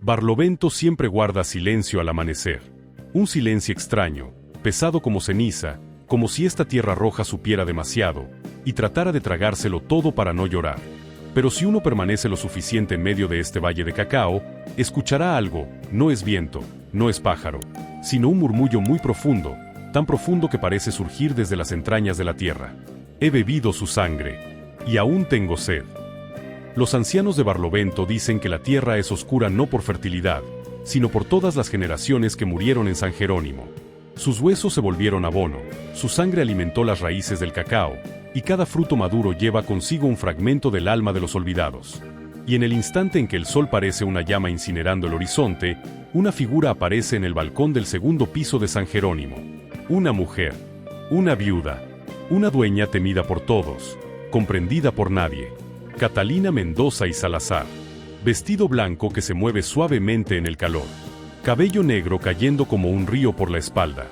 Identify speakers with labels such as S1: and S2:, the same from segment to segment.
S1: Barlovento siempre guarda silencio al amanecer. Un silencio extraño, pesado como ceniza, como si esta tierra roja supiera demasiado, y tratara de tragárselo todo para no llorar. Pero si uno permanece lo suficiente en medio de este valle de cacao, escuchará algo. No es viento, no es pájaro, sino un murmullo muy profundo, tan profundo que parece surgir desde las entrañas de la tierra. He bebido su sangre, y aún tengo sed. Los ancianos de Barlovento dicen que la tierra es oscura no por fertilidad, sino por todas las generaciones que murieron en San Jerónimo. Sus huesos se volvieron abono, su sangre alimentó las raíces del cacao, y cada fruto maduro lleva consigo un fragmento del alma de los olvidados. Y en el instante en que el sol parece una llama incinerando el horizonte, una figura aparece en el balcón del segundo piso de San Jerónimo. Una mujer, una viuda, una dueña temida por todos, comprendida por nadie. Catalina Mendoza y Salazar. Vestido blanco que se mueve suavemente en el calor. Cabello negro cayendo como un río por la espalda.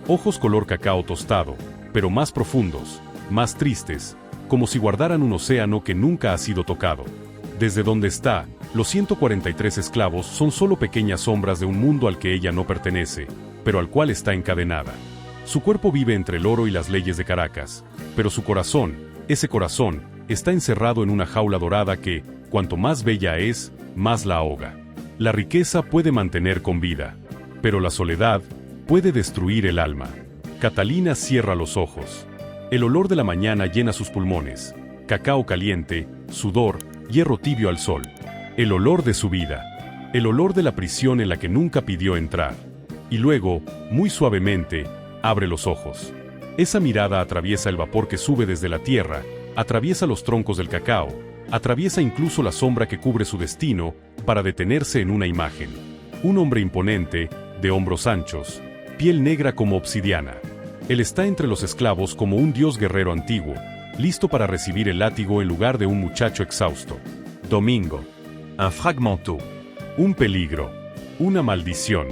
S1: Ojos color cacao tostado, pero más profundos, más tristes, como si guardaran un océano que nunca ha sido tocado. Desde donde está, los 143 esclavos son solo pequeñas sombras de un mundo al que ella no pertenece, pero al cual está encadenada. Su cuerpo vive entre el oro y las leyes de Caracas, pero su corazón, ese corazón, está encerrado en una jaula dorada que, cuanto más bella es, más la ahoga. La riqueza puede mantener con vida, pero la soledad puede destruir el alma. Catalina cierra los ojos. El olor de la mañana llena sus pulmones. Cacao caliente, sudor, hierro tibio al sol. El olor de su vida. El olor de la prisión en la que nunca pidió entrar. Y luego, muy suavemente, abre los ojos. Esa mirada atraviesa el vapor que sube desde la tierra, atraviesa los troncos del cacao, atraviesa incluso la sombra que cubre su destino, para detenerse en una imagen. Un hombre imponente, de hombros anchos, piel negra como obsidiana. Él está entre los esclavos como un dios guerrero antiguo, listo para recibir el látigo en lugar de un muchacho exhausto. Domingo. Un fragmento. Un peligro. Una maldición.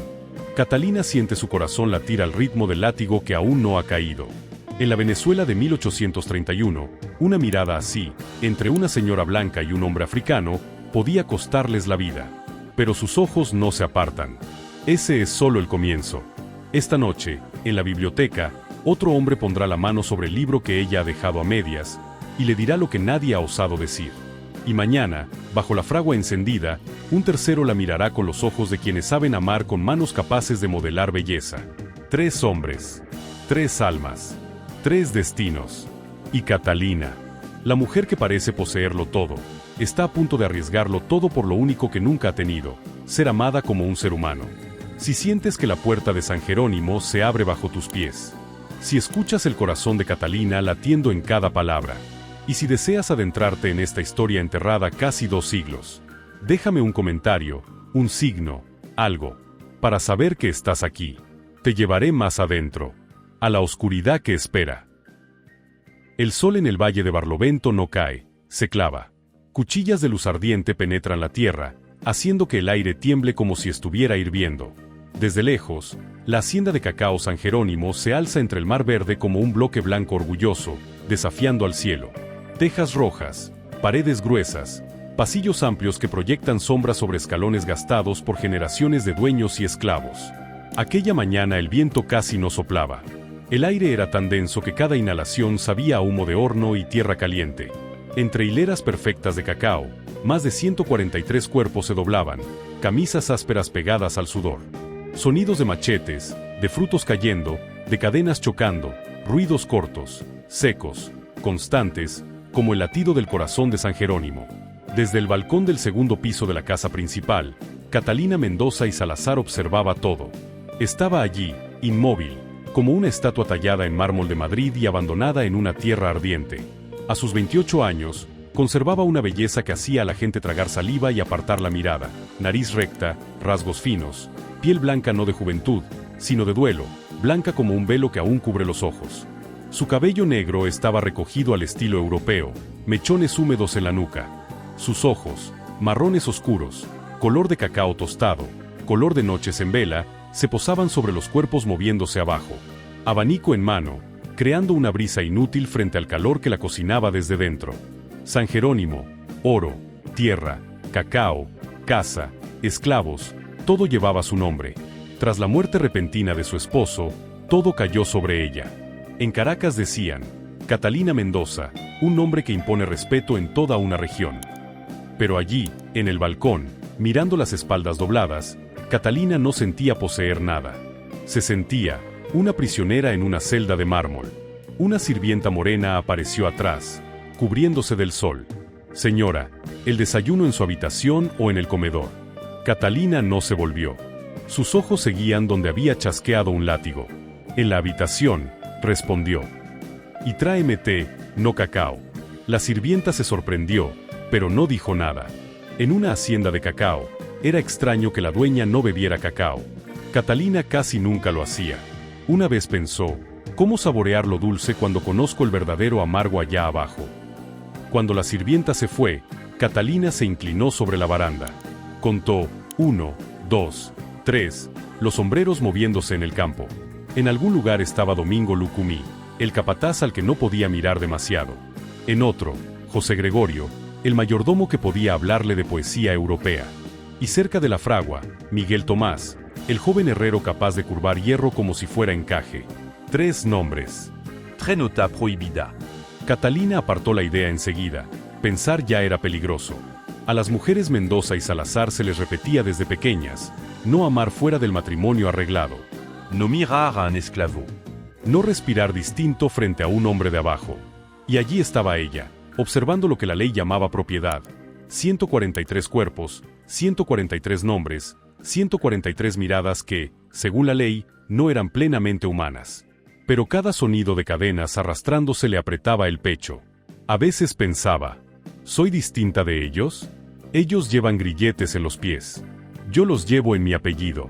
S1: Catalina siente su corazón latir al ritmo del látigo que aún no ha caído. En la Venezuela de 1831, una mirada así, entre una señora blanca y un hombre africano, podía costarles la vida. Pero sus ojos no se apartan. Ese es solo el comienzo. Esta noche, en la biblioteca, otro hombre pondrá la mano sobre el libro que ella ha dejado a medias, y le dirá lo que nadie ha osado decir. Y mañana, bajo la fragua encendida, un tercero la mirará con los ojos de quienes saben amar con manos capaces de modelar belleza. 3 hombres. 3 almas. 3 destinos. Y Catalina, la mujer que parece poseerlo todo, está a punto de arriesgarlo todo por lo único que nunca ha tenido, ser amada como un ser humano. Si sientes que la puerta de San Jerónimo se abre bajo tus pies, si escuchas el corazón de Catalina latiendo en cada palabra, y si deseas adentrarte en esta historia enterrada casi 2 siglos, déjame un comentario, un signo, algo, para saber que estás aquí. Te llevaré más adentro, a la oscuridad que espera. El sol en el valle de Barlovento no cae, se clava. Cuchillas de luz ardiente penetran la tierra, haciendo que el aire tiemble como si estuviera hirviendo. Desde lejos, la hacienda de Cacao San Jerónimo se alza entre el mar verde como un bloque blanco orgulloso, desafiando al cielo. Tejas rojas, paredes gruesas, pasillos amplios que proyectan sombras sobre escalones gastados por generaciones de dueños y esclavos. Aquella mañana el viento casi no soplaba. El aire era tan denso que cada inhalación sabía a humo de horno y tierra caliente. Entre hileras perfectas de cacao, más de 143 cuerpos se doblaban, camisas ásperas pegadas al sudor. Sonidos de machetes, de frutos cayendo, de cadenas chocando, ruidos cortos, secos, constantes, como el latido del corazón de San Jerónimo. Desde el balcón del segundo piso de la casa principal, Catalina Mendoza y Salazar observaba todo. Estaba allí, inmóvil, como una estatua tallada en mármol de Madrid y abandonada en una tierra ardiente. A sus 28 años, conservaba una belleza que hacía a la gente tragar saliva y apartar la mirada, nariz recta, rasgos finos, piel blanca no de juventud, sino de duelo, blanca como un velo que aún cubre los ojos. Su cabello negro estaba recogido al estilo europeo, mechones húmedos en la nuca. Sus ojos, marrones oscuros, color de cacao tostado, color de noches en vela, se posaban sobre los cuerpos moviéndose abajo, abanico en mano, creando una brisa inútil frente al calor que la cocinaba desde dentro. San Jerónimo, oro, tierra, cacao, casa, esclavos, todo llevaba su nombre. Tras la muerte repentina de su esposo, todo cayó sobre ella. En Caracas decían, Catalina Mendoza, un nombre que impone respeto en toda una región. Pero allí, en el balcón, mirando las espaldas dobladas, Catalina no sentía poseer nada. Se sentía una prisionera en una celda de mármol. Una sirvienta morena apareció atrás, cubriéndose del sol. Señora, ¿el desayuno en su habitación o en el comedor? Catalina no se volvió. Sus ojos seguían donde había chasqueado un látigo. En la habitación, respondió. Y tráeme té, no cacao. La sirvienta se sorprendió, pero no dijo nada. En una hacienda de cacao, era extraño que la dueña no bebiera cacao. Catalina casi nunca lo hacía. Una vez pensó, ¿cómo saborear lo dulce cuando conozco el verdadero amargo allá abajo? Cuando la sirvienta se fue, Catalina se inclinó sobre la baranda. Contó, 1, 2, 3, los sombreros moviéndose en el campo. En algún lugar estaba Domingo Lucumí, el capataz al que no podía mirar demasiado. En otro, José Gregorio, el mayordomo que podía hablarle de poesía europea. Y cerca de la fragua, Miguel Tomás, el joven herrero capaz de curvar hierro como si fuera encaje. 3 nombres.
S2: Tres nota prohibida.
S1: Catalina apartó la idea enseguida. Pensar ya era peligroso. A las mujeres Mendoza y Salazar se les repetía desde pequeñas, no amar fuera del matrimonio arreglado.
S2: No mirar a un esclavo.
S1: No respirar distinto frente a un hombre de abajo. Y allí estaba ella, observando lo que la ley llamaba propiedad. 143 cuerpos, 143 nombres, 143 miradas que, según la ley, no eran plenamente humanas. Pero cada sonido de cadenas arrastrándose le apretaba el pecho. A veces pensaba, ¿soy distinta de ellos? Ellos llevan grilletes en los pies. Yo los llevo en mi apellido.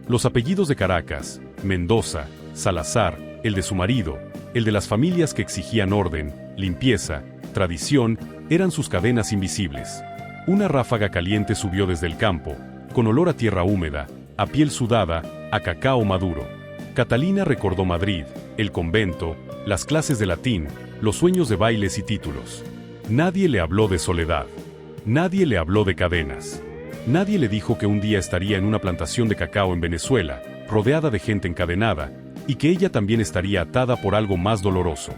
S1: Los apellidos de Caracas, Mendoza, Salazar, el de su marido, el de las familias que exigían orden, limpieza, tradición, eran sus cadenas invisibles. Una ráfaga caliente subió desde el campo, con olor a tierra húmeda, a piel sudada, a cacao maduro. Catalina recordó Madrid, el convento, las clases de latín, los sueños de bailes y títulos. Nadie le habló de soledad. Nadie le habló de cadenas. Nadie le dijo que un día estaría en una plantación de cacao en Venezuela, rodeada de gente encadenada, y que ella también estaría atada por algo más doloroso.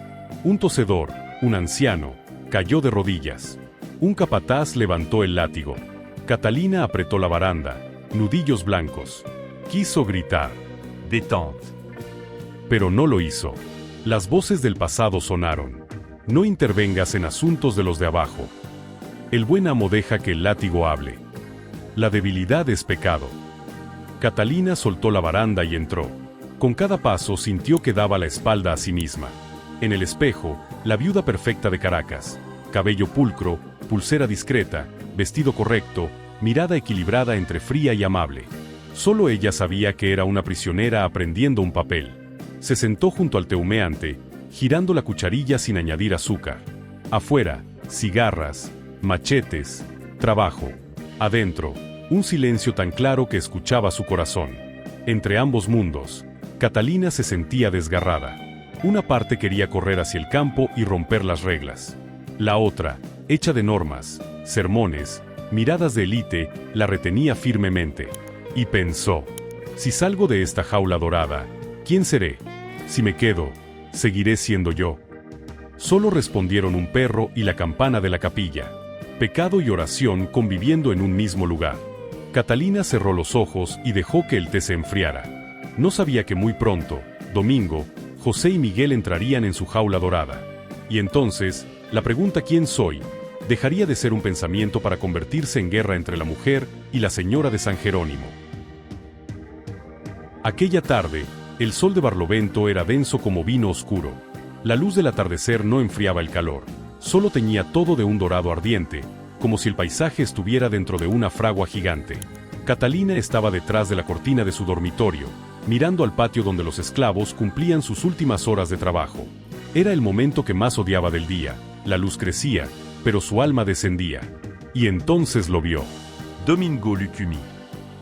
S1: Un tosedor, un anciano, cayó de rodillas. Un capataz levantó el látigo. Catalina apretó la baranda, nudillos blancos. Quiso gritar.
S2: Détente.
S1: Pero no lo hizo. Las voces del pasado sonaron. No intervengas en asuntos de los de abajo. El buen amo deja que el látigo hable. La debilidad es pecado. Catalina soltó la baranda y entró. Con cada paso sintió que daba la espalda a sí misma. En el espejo, la viuda perfecta de Caracas. Cabello pulcro, pulsera discreta, vestido correcto, mirada equilibrada entre fría y amable. Solo ella sabía que era una prisionera aprendiendo un papel. Se sentó junto al tehumeante, girando la cucharilla sin añadir azúcar. Afuera, cigarras, machetes, trabajo. Adentro, un silencio tan claro que escuchaba su corazón. Entre ambos mundos, Catalina se sentía desgarrada. Una parte quería correr hacia el campo y romper las reglas. La otra, hecha de normas, sermones, miradas de élite, la retenía firmemente. Y pensó, si salgo de esta jaula dorada, ¿quién seré? Si me quedo, ¿seguiré siendo yo? Solo respondieron un perro y la campana de la capilla. Pecado y oración conviviendo en un mismo lugar. Catalina cerró los ojos y dejó que el té se enfriara. No sabía que muy pronto, Domingo, José y Miguel entrarían en su jaula dorada. Y entonces, la pregunta ¿quién soy? Dejaría de ser un pensamiento para convertirse en guerra entre la mujer y la señora de San Jerónimo. Aquella tarde, el sol de Barlovento era denso como vino oscuro. La luz del atardecer no enfriaba el calor, solo teñía todo de un dorado ardiente, como si el paisaje estuviera dentro de una fragua gigante. Catalina estaba detrás de la cortina de su dormitorio, mirando al patio donde los esclavos cumplían sus últimas horas de trabajo. Era el momento que más odiaba del día, la luz crecía, pero su alma descendía. Y entonces lo vio.
S2: Domingo Lucumí.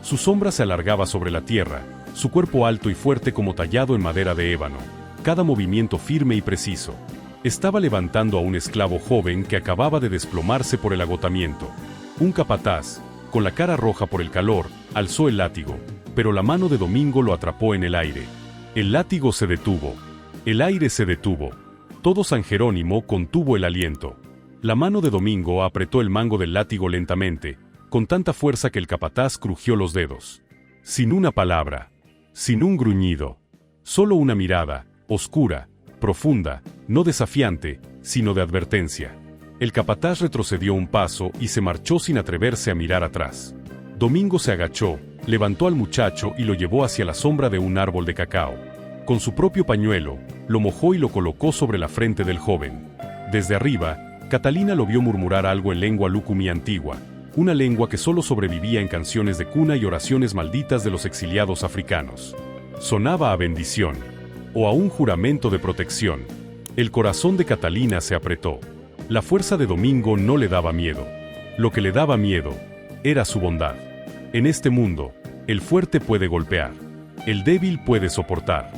S1: Su sombra se alargaba sobre la tierra, su cuerpo alto y fuerte como tallado en madera de ébano, cada movimiento firme y preciso. Estaba levantando a un esclavo joven que acababa de desplomarse por el agotamiento. Un capataz, Con la cara roja por el calor, alzó el látigo, pero la mano de Domingo lo atrapó en el aire. El látigo se detuvo. El aire se detuvo. Todo San Jerónimo contuvo el aliento. La mano de Domingo apretó el mango del látigo lentamente, con tanta fuerza que el capataz crujió los dedos. Sin una palabra, sin un gruñido, solo una mirada, oscura, profunda, no desafiante, sino de advertencia. El capataz retrocedió un paso y se marchó sin atreverse a mirar atrás. Domingo se agachó, levantó al muchacho y lo llevó hacia la sombra de un árbol de cacao. Con su propio pañuelo, lo mojó y lo colocó sobre la frente del joven. Desde arriba, Catalina lo vio murmurar algo en lengua lúcumi antigua, una lengua que solo sobrevivía en canciones de cuna y oraciones malditas de los exiliados africanos. Sonaba a bendición, o a un juramento de protección. El corazón de Catalina se apretó. La fuerza de Domingo no le daba miedo. Lo que le daba miedo era su bondad. En este mundo, el fuerte puede golpear, el débil puede soportar,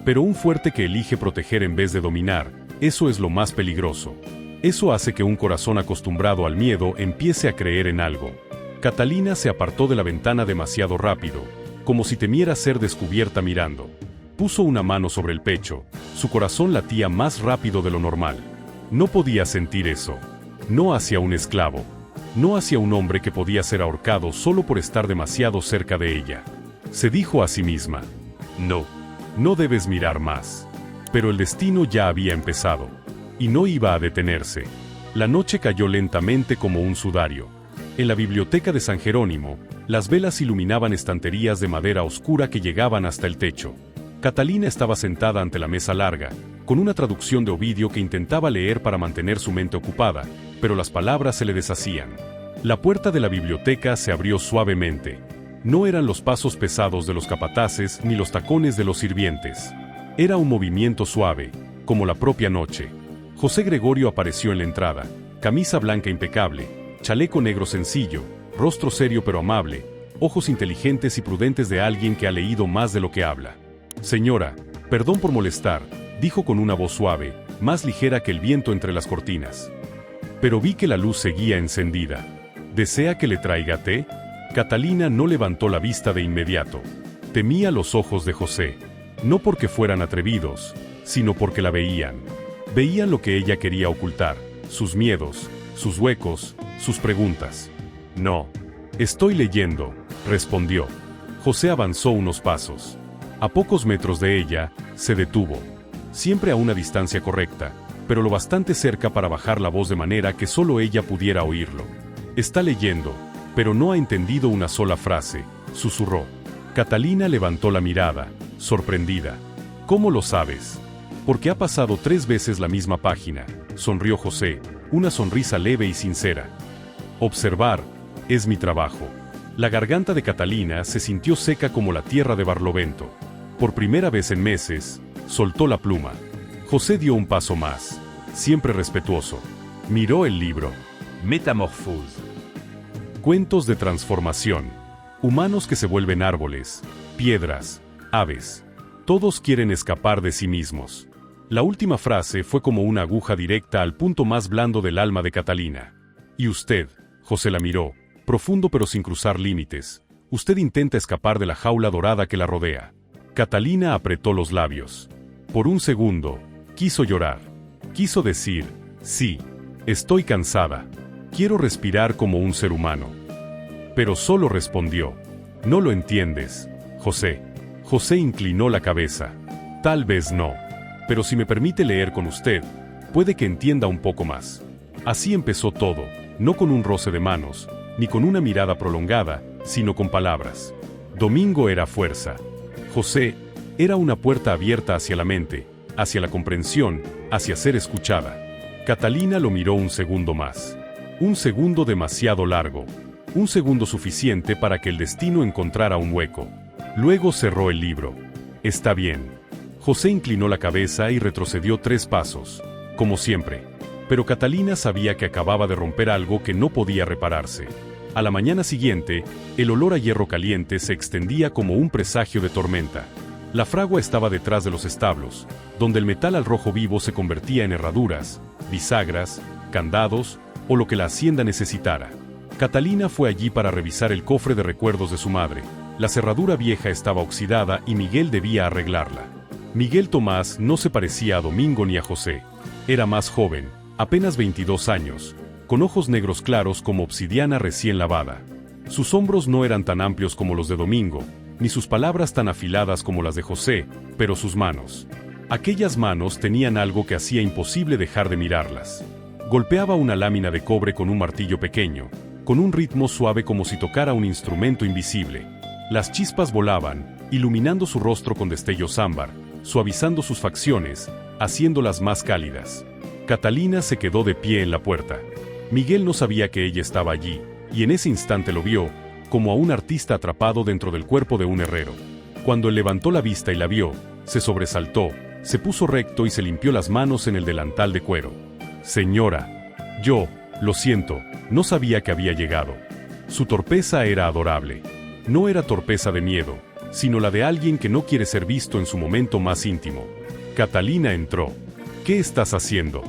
S1: pero un fuerte que elige proteger en vez de dominar, eso es lo más peligroso. Eso hace que un corazón acostumbrado al miedo empiece a creer en algo. Catalina se apartó de la ventana demasiado rápido, como si temiera ser descubierta mirando. Puso una mano sobre el pecho, su corazón latía más rápido de lo normal. No podía sentir eso. No hacia un esclavo. No hacia un hombre que podía ser ahorcado solo por estar demasiado cerca de ella. Se dijo a sí misma: no, no debes mirar más. Pero el destino ya había empezado. Y no iba a detenerse. La noche cayó lentamente como un sudario. En la biblioteca de San Jerónimo, las velas iluminaban estanterías de madera oscura que llegaban hasta el techo. Catalina estaba sentada ante la mesa larga, con una traducción de Ovidio que intentaba leer para mantener su mente ocupada, pero las palabras se le deshacían. La puerta de la biblioteca se abrió suavemente. No eran los pasos pesados de los capataces ni los tacones de los sirvientes. Era un movimiento suave, como la propia noche. José Gregorio apareció en la entrada, camisa blanca impecable, chaleco negro sencillo, rostro serio pero amable, ojos inteligentes y prudentes de alguien que ha leído más de lo que habla. Señora, perdón por molestar, dijo con una voz suave, más ligera que el viento entre las cortinas. Pero vi que la luz seguía encendida. ¿Desea que le traiga té? Catalina no levantó la vista de inmediato. Temía los ojos de José, no porque fueran atrevidos, sino porque la veían. Veían lo que ella quería ocultar, sus miedos, sus huecos, sus preguntas. No. Estoy leyendo, respondió. José avanzó unos pasos. A pocos metros de ella, se detuvo. Siempre a una distancia correcta, pero lo bastante cerca para bajar la voz de manera que solo ella pudiera oírlo. Está leyendo, pero no ha entendido una sola frase, susurró. Catalina levantó la mirada, sorprendida. ¿Cómo lo sabes? Porque ha pasado 3 veces la misma página, sonrió José, una sonrisa leve y sincera. Observar es mi trabajo. La garganta de Catalina se sintió seca como la tierra de Barlovento. Por primera vez en meses, soltó la pluma. José dio un paso más, siempre respetuoso. Miró el libro.
S2: Métamorphose.
S1: Cuentos de transformación. Humanos que se vuelven árboles, piedras, aves. Todos quieren escapar de sí mismos. La última frase fue como una aguja directa al punto más blando del alma de Catalina. ¿Y usted? José la miró, profundo pero sin cruzar límites. Usted intenta escapar de la jaula dorada que la rodea. Catalina apretó los labios. Por un segundo, quiso llorar. Quiso decir, sí, estoy cansada. Quiero respirar como un ser humano. Pero solo respondió, no lo entiendes, José. José inclinó la cabeza. Tal vez no. Pero si me permite leer con usted, puede que entienda un poco más. Así empezó todo, no con un roce de manos, ni con una mirada prolongada, sino con palabras. Domingo era fuerza. José era una puerta abierta hacia la mente, hacia la comprensión, hacia ser escuchada. Catalina lo miró un segundo más. Un segundo demasiado largo. Un segundo suficiente para que el destino encontrara un hueco. Luego cerró el libro. Está bien. José inclinó la cabeza y retrocedió 3 pasos, como siempre. Pero Catalina sabía que acababa de romper algo que no podía repararse. A la mañana siguiente, el olor a hierro caliente se extendía como un presagio de tormenta. La fragua estaba detrás de los establos, donde el metal al rojo vivo se convertía en herraduras, bisagras, candados o lo que la hacienda necesitara. Catalina fue allí para revisar el cofre de recuerdos de su madre. La cerradura vieja estaba oxidada y Miguel debía arreglarla. Miguel Tomás no se parecía a Domingo ni a José. Era más joven, apenas 22 años, con ojos negros claros como obsidiana recién lavada. Sus hombros no eran tan amplios como los de Domingo, ni sus palabras tan afiladas como las de José, pero sus manos. Aquellas manos tenían algo que hacía imposible dejar de mirarlas. Golpeaba una lámina de cobre con un martillo pequeño, con un ritmo suave como si tocara un instrumento invisible. Las chispas volaban, iluminando su rostro con destellos ámbar, suavizando sus facciones, haciéndolas más cálidas. Catalina se quedó de pie en la puerta. Miguel no sabía que ella estaba allí, y en ese instante lo vio, como a un artista atrapado dentro del cuerpo de un herrero. Cuando él levantó la vista y la vio, se sobresaltó, se puso recto y se limpió las manos en el delantal de cuero. «Señora, lo siento, no sabía que había llegado». Su torpeza era adorable. No era torpeza de miedo, sino la de alguien que no quiere ser visto en su momento más íntimo. Catalina entró. «¿Qué estás haciendo?»,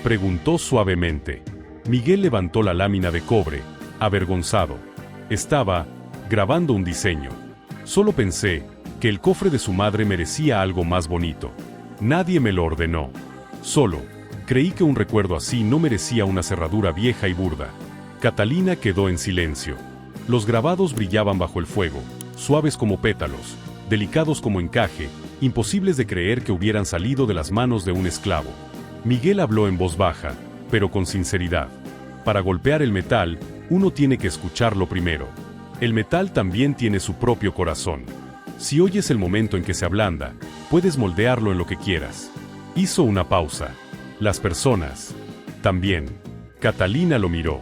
S1: preguntó suavemente. Miguel levantó la lámina de cobre, avergonzado. Estaba grabando un diseño. Solo pensé que el cofre de su madre merecía algo más bonito. Nadie me lo ordenó. Solo creí que un recuerdo así no merecía una cerradura vieja y burda. Catalina quedó en silencio. Los grabados brillaban bajo el fuego, suaves como pétalos, delicados como encaje, imposibles de creer que hubieran salido de las manos de un esclavo. Miguel habló en voz baja, pero con sinceridad. Para golpear el metal, uno tiene que escucharlo primero. El metal también tiene su propio corazón. Si oyes el momento en que se ablanda, puedes moldearlo en lo que quieras. Hizo una pausa. Las personas también. Catalina lo miró.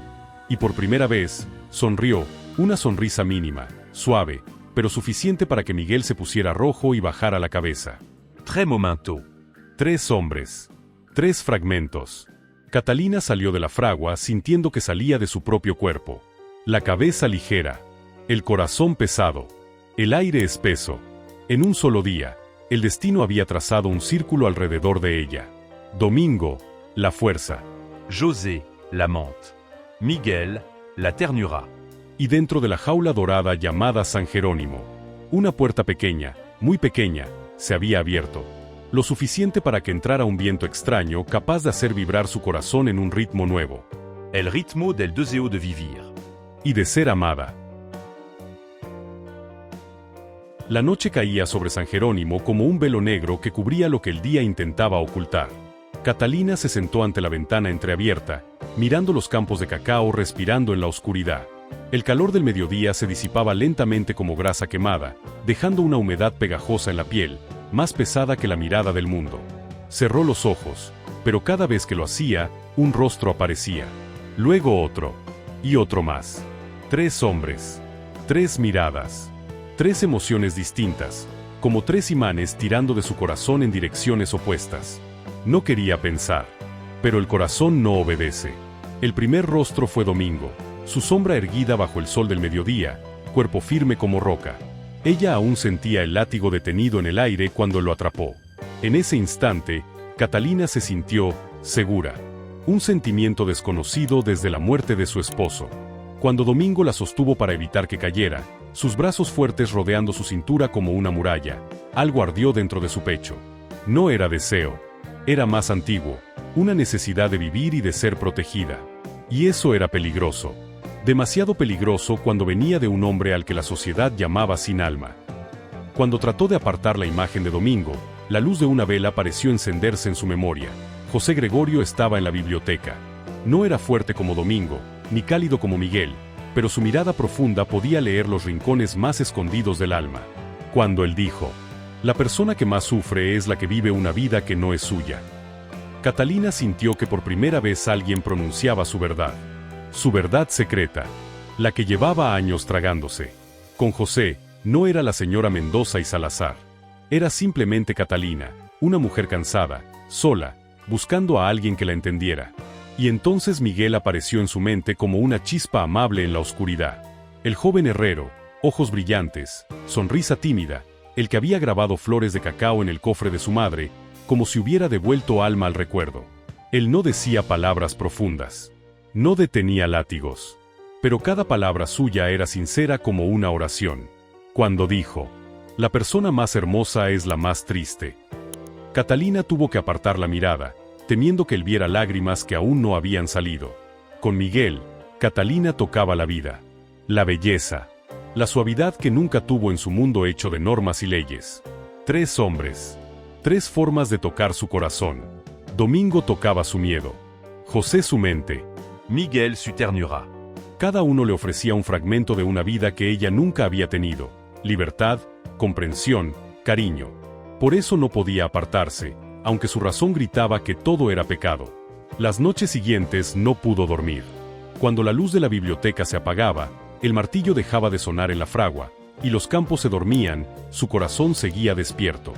S1: Y por primera vez, sonrió, una sonrisa mínima, suave, pero suficiente para que Miguel se pusiera rojo y bajara la cabeza.
S2: Très momento.
S1: 3 hombres. 3 fragmentos. Catalina salió de la fragua sintiendo que salía de su propio cuerpo. La cabeza ligera. El corazón pesado. El aire espeso. En un solo día, el destino había trazado un círculo alrededor de ella. Domingo, la fuerza.
S2: José, la menthe. Miguel, la ternura.
S1: Y dentro de la jaula dorada llamada San Jerónimo, una puerta pequeña, muy pequeña, se había abierto. Lo suficiente para que entrara un viento extraño capaz de hacer vibrar su corazón en un ritmo nuevo.
S2: El ritmo del deseo de vivir.
S1: Y de ser amada. La noche caía sobre San Jerónimo como un velo negro que cubría lo que el día intentaba ocultar. Catalina se sentó ante la ventana entreabierta, mirando los campos de cacao, respirando en la oscuridad. El calor del mediodía se disipaba lentamente como grasa quemada, dejando una humedad pegajosa en la piel, más pesada que la mirada del mundo. Cerró los ojos, pero cada vez que lo hacía, un rostro aparecía. Luego otro, y otro más. 3 hombres. 3 miradas. 3 emociones distintas, como 3 imanes tirando de su corazón en direcciones opuestas. No quería pensar, pero el corazón no obedece. El primer rostro fue Domingo, su sombra erguida bajo el sol del mediodía, cuerpo firme como roca. Ella aún sentía el látigo detenido en el aire cuando lo atrapó. En ese instante, Catalina se sintió segura. Un sentimiento desconocido desde la muerte de su esposo. Cuando Domingo la sostuvo para evitar que cayera, sus brazos fuertes rodeando su cintura como una muralla, algo ardió dentro de su pecho. No era deseo. Era más antiguo, una necesidad de vivir y de ser protegida. Y eso era peligroso. Demasiado peligroso cuando venía de un hombre al que la sociedad llamaba sin alma. Cuando trató de apartar la imagen de Domingo, la luz de una vela pareció encenderse en su memoria. José Gregorio estaba en la biblioteca. No era fuerte como Domingo, ni cálido como Miguel, pero su mirada profunda podía leer los rincones más escondidos del alma. Cuando él dijo: «La persona que más sufre es la que vive una vida que no es suya». Catalina sintió que por primera vez alguien pronunciaba su verdad secreta, la que llevaba años tragándose. Con José, no era la señora Mendoza y Salazar. Era simplemente Catalina, una mujer cansada, sola, buscando a alguien que la entendiera. Y entonces Miguel apareció en su mente como una chispa amable en la oscuridad. El joven herrero, ojos brillantes, sonrisa tímida, el que había grabado flores de cacao en el cofre de su madre, como si hubiera devuelto alma al recuerdo. Él no decía palabras profundas. No detenía látigos. pero cada palabra suya era sincera como una oración. Cuando dijo, «La persona más hermosa es la más triste», Catalina tuvo que apartar la mirada, temiendo que él viera lágrimas que aún no habían salido. Con Miguel, Catalina tocaba la vida, la belleza, la suavidad que nunca tuvo en su mundo hecho de normas y leyes. 3 hombres, 3 formas de tocar su corazón. Domingo tocaba su miedo, José su mente,
S2: Miguel su ternura.
S1: Cada uno le ofrecía un fragmento de una vida que ella nunca había tenido: libertad, comprensión, cariño. Por eso no podía apartarse, aunque su razón gritaba que todo era pecado. Las noches siguientes no pudo dormir. Cuando la luz de la biblioteca se apagaba, el martillo dejaba de sonar en la fragua, y los campos se dormían, su corazón seguía despierto.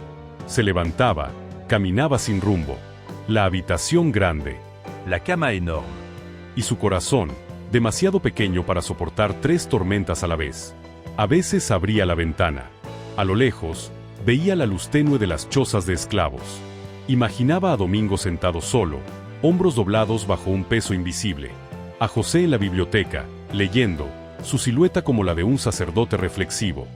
S1: Se levantaba, caminaba sin rumbo. La habitación grande,
S2: La cama énorme.
S1: y su corazón, demasiado pequeño para soportar 3 tormentas a la vez. A veces abría la ventana. A lo lejos, veía la luz tenue de las chozas de esclavos. Imaginaba a Domingo sentado solo, hombros doblados bajo un peso invisible. A José en la biblioteca, leyendo, su silueta como la de un sacerdote reflexivo.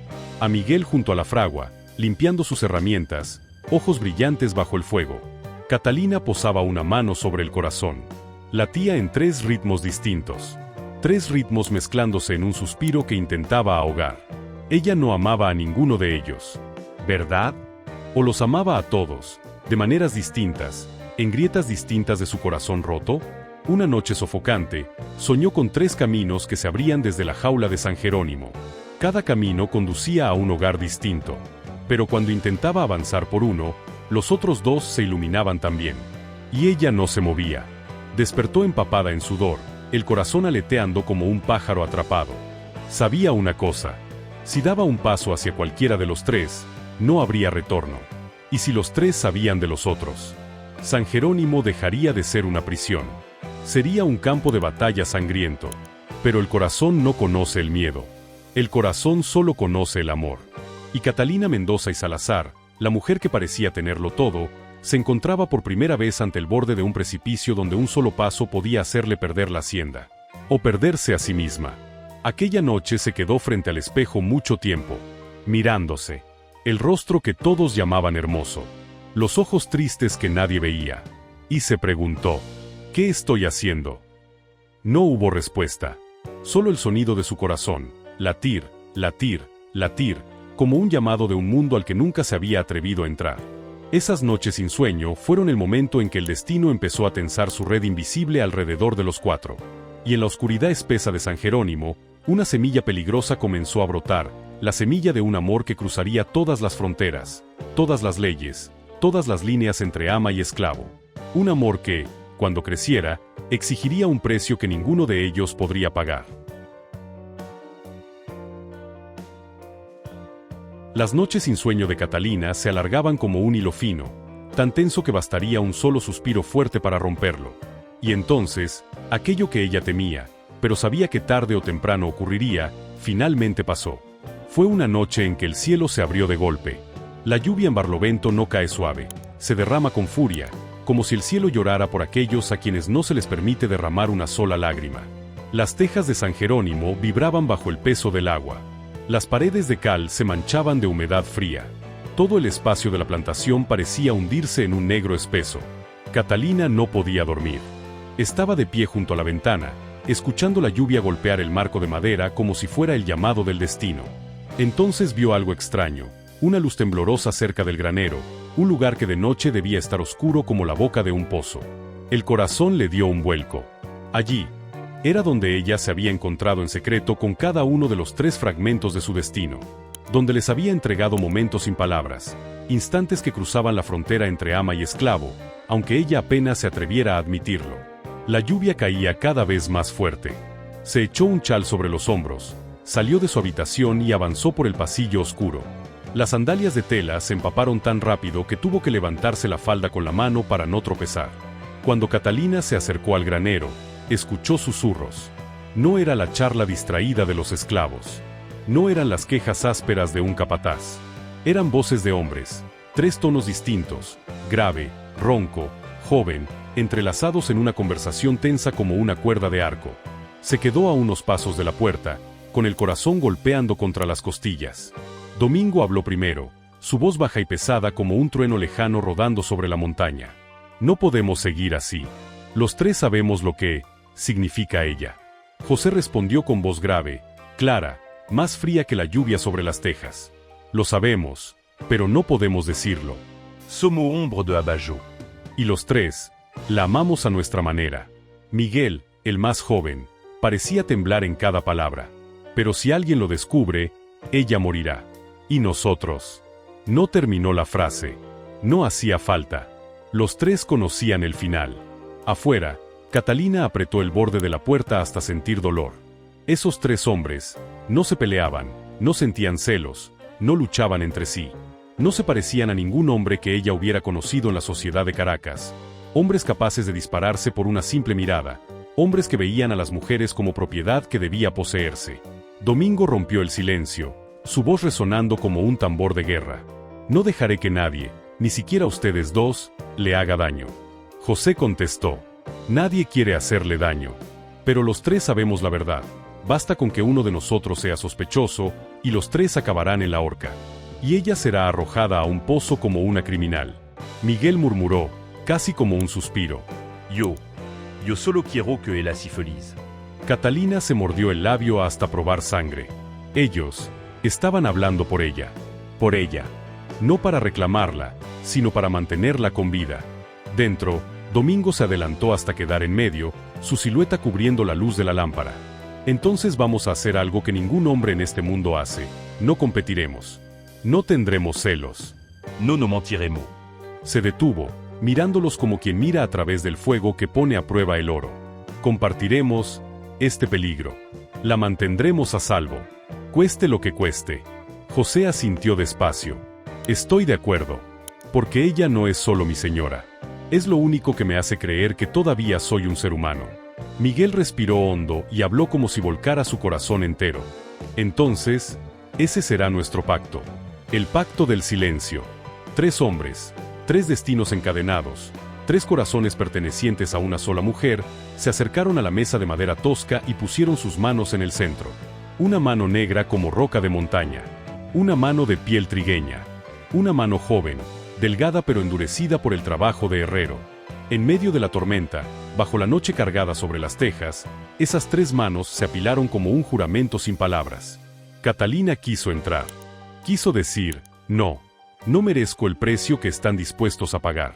S1: A Miguel junto a la fragua, limpiando sus herramientas, ojos brillantes bajo el fuego. Catalina posaba una mano sobre el corazón. Latía en 3 ritmos distintos. 3 ritmos mezclándose en un suspiro que intentaba ahogar. Ella no amaba a ninguno de ellos, ¿verdad? ¿O los amaba a todos, de maneras distintas, en grietas distintas de su corazón roto? Una noche sofocante, soñó con 3 caminos que se abrían desde la jaula de San Jerónimo. Cada camino conducía a un hogar distinto, pero cuando intentaba avanzar por uno, los otros 2 se iluminaban también. Y ella no se movía. Despertó empapada en sudor, el corazón aleteando como un pájaro atrapado. Sabía una cosa: si daba un paso hacia cualquiera de los 3, no habría retorno. Y si los 3 sabían de los otros, San Jerónimo dejaría de ser una prisión. Sería un campo de batalla sangriento. Pero el corazón no conoce el miedo. El corazón solo conoce el amor. Y Catalina Mendoza y Salazar, la mujer que parecía tenerlo todo, se encontraba por primera vez ante el borde de un precipicio donde un solo paso podía hacerle perder la hacienda. O perderse a sí misma. Aquella noche se quedó frente al espejo mucho tiempo, mirándose. El rostro que todos llamaban hermoso. Los ojos tristes que nadie veía. Y se preguntó: ¿qué estoy haciendo? No hubo respuesta. Solo el sonido de su corazón, latir, latir, latir, como un llamado de un mundo al que nunca se había atrevido a entrar. Esas noches sin sueño fueron el momento en que el destino empezó a tensar su red invisible alrededor de los 4. Y en la oscuridad espesa de San Jerónimo, una semilla peligrosa comenzó a brotar, la semilla de un amor que cruzaría todas las fronteras, todas las leyes, todas las líneas entre ama y esclavo. Un amor que, cuando creciera, exigiría un precio que ninguno de ellos podría pagar. Las noches sin sueño de Catalina se alargaban como un hilo fino, tan tenso que bastaría un solo suspiro fuerte para romperlo. Y entonces, aquello que ella temía, pero sabía que tarde o temprano ocurriría, finalmente pasó. Fue una noche en que el cielo se abrió de golpe. La lluvia en Barlovento no cae suave, se derrama con furia, como si el cielo llorara por aquellos a quienes no se les permite derramar una sola lágrima. Las tejas de San Jerónimo vibraban bajo el peso del agua. Las paredes de cal se manchaban de humedad fría. Todo el espacio de la plantación parecía hundirse en un negro espeso. Catalina no podía dormir. Estaba de pie junto a la ventana, escuchando la lluvia golpear el marco de madera como si fuera el llamado del destino. Entonces vio algo extraño, una luz temblorosa cerca del granero, un lugar que de noche debía estar oscuro como la boca de un pozo. El corazón le dio un vuelco. Allí, era donde ella se había encontrado en secreto con cada uno de los 3 fragmentos de su destino, donde les había entregado momentos sin palabras, instantes que cruzaban la frontera entre ama y esclavo, aunque ella apenas se atreviera a admitirlo. La lluvia caía cada vez más fuerte. Se echó un chal sobre los hombros, salió de su habitación y avanzó por el pasillo oscuro. Las sandalias de tela se empaparon tan rápido que tuvo que levantarse la falda con la mano para no tropezar. Cuando Catalina se acercó al granero, escuchó susurros. No era la charla distraída de los esclavos. No eran las quejas ásperas de un capataz. Eran voces de hombres, 3 tonos distintos, grave, ronco, joven, entrelazados en una conversación tensa como una cuerda de arco. Se quedó a unos pasos de la puerta, con el corazón golpeando contra las costillas. Domingo habló primero, su voz baja y pesada como un trueno lejano rodando sobre la montaña. No podemos seguir así. Los tres sabemos lo que significa ella. José respondió con voz grave, clara, más fría que la lluvia sobre las tejas. Lo sabemos, pero no podemos decirlo.
S2: Somos ombre de Abajo.
S1: Y los tres, la amamos a nuestra manera. Miguel, el más joven, parecía temblar en cada palabra. Pero si alguien lo descubre, ella morirá. ¿Y nosotros? No terminó la frase. No hacía falta. Los tres conocían el final. Afuera, Catalina apretó el borde de la puerta hasta sentir dolor. Esos tres hombres no se peleaban, no sentían celos, no luchaban entre sí. No se parecían a ningún hombre que ella hubiera conocido en la sociedad de Caracas. Hombres capaces de dispararse por una simple mirada. Hombres que veían a las mujeres como propiedad que debía poseerse. Domingo rompió el silencio, su voz resonando como un tambor de guerra. No dejaré que nadie, ni siquiera ustedes dos, le haga daño. José contestó. Nadie quiere hacerle daño. Pero los tres sabemos la verdad. Basta con que uno de nosotros sea sospechoso, y los tres acabarán en la horca. Y ella será arrojada a un pozo como una criminal. Miguel murmuró, casi como un suspiro.
S2: Yo solo quiero que ella sea feliz.
S1: Catalina se mordió el labio hasta probar sangre. Ellos estaban hablando por ella. Por ella. No para reclamarla, sino para mantenerla con vida. Dentro, Domingo se adelantó hasta quedar en medio, su silueta cubriendo la luz de la lámpara. Entonces vamos a hacer algo que ningún hombre en este mundo hace. No competiremos. No tendremos celos.
S2: No mentiremos.
S1: Se detuvo, mirándolos como quien mira a través del fuego que pone a prueba el oro. Compartiremos este peligro. La mantendremos a salvo. Cueste lo que cueste. José asintió despacio. Estoy de acuerdo. Porque ella no es solo mi señora. Es lo único que me hace creer que todavía soy un ser humano. Miguel respiró hondo y habló como si volcara su corazón entero. Entonces, ese será nuestro pacto. El pacto del silencio. 3 hombres, 3 destinos encadenados, 3 corazones pertenecientes a una sola mujer, se acercaron a la mesa de madera tosca y pusieron sus manos en el centro. Una mano negra como roca de montaña. Una mano de piel trigueña. Una mano joven, delgada pero endurecida por el trabajo de herrero. En medio de la tormenta, bajo la noche cargada sobre las tejas, esas 3 manos se apilaron como un juramento sin palabras. Catalina quiso entrar. Quiso decir, no merezco el precio que están dispuestos a pagar.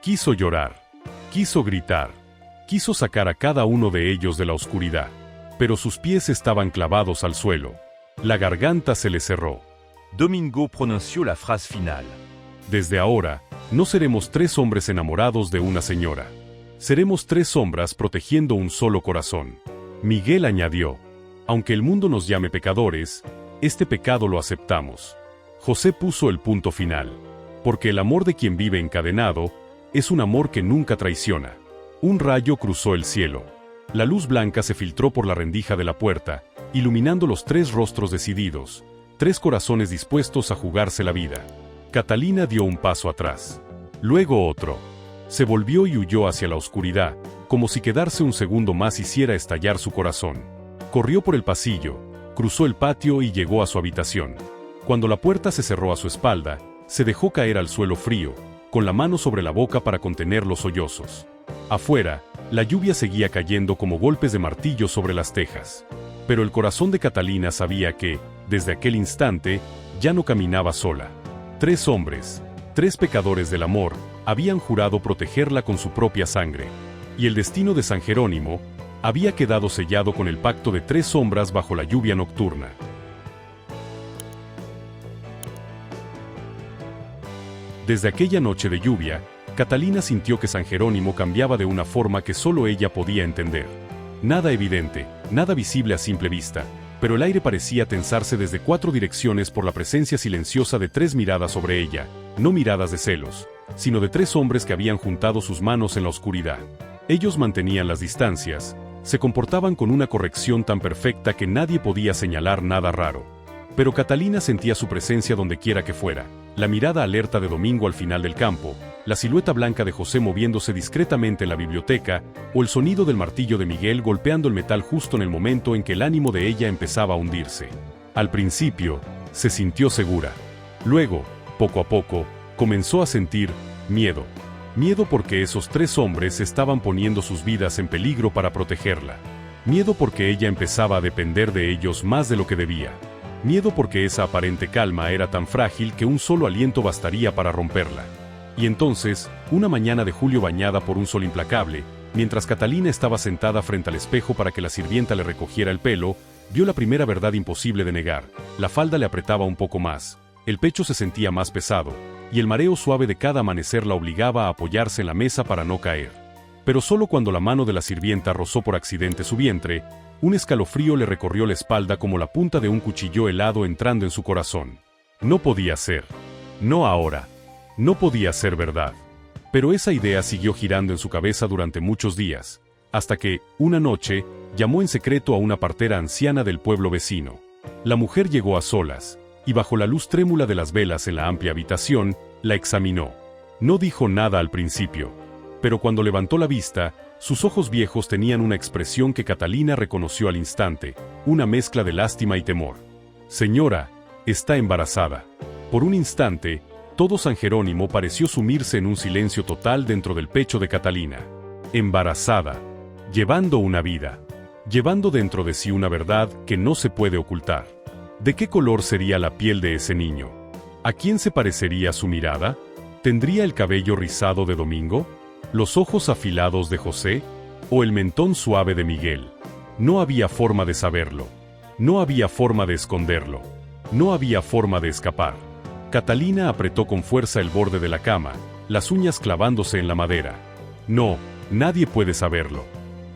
S1: Quiso llorar. Quiso gritar. Quiso sacar a cada uno de ellos de la oscuridad. Pero sus pies estaban clavados al suelo. La garganta se le cerró.
S2: Domingo pronunció la frase final.
S1: Desde ahora, no seremos 3 hombres enamorados de una señora. Seremos 3 sombras protegiendo un solo corazón. Miguel añadió, aunque el mundo nos llame pecadores, este pecado lo aceptamos. José puso el punto final. Porque el amor de quien vive encadenado, es un amor que nunca traiciona. Un rayo cruzó el cielo. La luz blanca se filtró por la rendija de la puerta, iluminando los 3 rostros decididos, 3 corazones dispuestos a jugarse la vida. Catalina dio un paso atrás. Luego otro. Se volvió y huyó hacia la oscuridad, como si quedarse un segundo más hiciera estallar su corazón. Corrió por el pasillo, cruzó el patio y llegó a su habitación. Cuando la puerta se cerró a su espalda, se dejó caer al suelo frío, con la mano sobre la boca para contener los sollozos. Afuera, la lluvia seguía cayendo como golpes de martillo sobre las tejas. Pero el corazón de Catalina sabía que, desde aquel instante, ya no caminaba sola. 3 hombres, 3 pecadores del amor, habían jurado protegerla con su propia sangre. Y el destino de San Jerónimo había quedado sellado con el pacto de 3 sombras bajo la lluvia nocturna. Desde aquella noche de lluvia, Catalina sintió que San Jerónimo cambiaba de una forma que solo ella podía entender. Nada evidente, nada visible a simple vista, pero el aire parecía tensarse desde 4 direcciones por la presencia silenciosa de 3 miradas sobre ella, no miradas de celos, sino de 3 hombres que habían juntado sus manos en la oscuridad. Ellos mantenían las distancias, se comportaban con una corrección tan perfecta que nadie podía señalar nada raro. Pero Catalina sentía su presencia donde quiera que fuera. la mirada alerta de Domingo al final del campo, la silueta blanca de José moviéndose discretamente en la biblioteca, o el sonido del martillo de Miguel golpeando el metal justo en el momento en que el ánimo de ella empezaba a hundirse. Al principio, se sintió segura. Luego, poco a poco, comenzó a sentir miedo. Miedo porque esos 3 hombres estaban poniendo sus vidas en peligro para protegerla. Miedo porque ella empezaba a depender de ellos más de lo que debía. Miedo porque esa aparente calma era tan frágil que un solo aliento bastaría para romperla. Y entonces, una mañana de julio bañada por un sol implacable, mientras Catalina estaba sentada frente al espejo para que la sirvienta le recogiera el pelo, vio la primera verdad imposible de negar. La falda le apretaba un poco más, el pecho se sentía más pesado, y el mareo suave de cada amanecer la obligaba a apoyarse en la mesa para no caer. Pero solo cuando la mano de la sirvienta rozó por accidente su vientre, un escalofrío le recorrió la espalda como la punta de un cuchillo helado entrando en su corazón. No podía ser. No ahora. No podía ser verdad. Pero esa idea siguió girando en su cabeza durante muchos días, hasta que, una noche, llamó en secreto a una partera anciana del pueblo vecino. La mujer llegó a solas, y bajo la luz trémula de las velas en la amplia habitación, la examinó. No dijo nada al principio, pero cuando levantó la vista, sus ojos viejos tenían una expresión que Catalina reconoció al instante, una mezcla de lástima y temor. «Señora, está embarazada». Por un instante, todo San Jerónimo pareció sumirse en un silencio total dentro del pecho de Catalina. Embarazada. Llevando una vida. Llevando dentro de sí una verdad que no se puede ocultar. ¿De qué color sería la piel de ese niño? ¿A quién se parecería su mirada? ¿Tendría el cabello rizado de Domingo? ¿Los ojos afilados de José? ¿O el mentón suave de Miguel? No había forma de saberlo. No había forma de esconderlo. No había forma de escapar. Catalina apretó con fuerza el borde de la cama, las uñas clavándose en la madera. «No, nadie puede saberlo.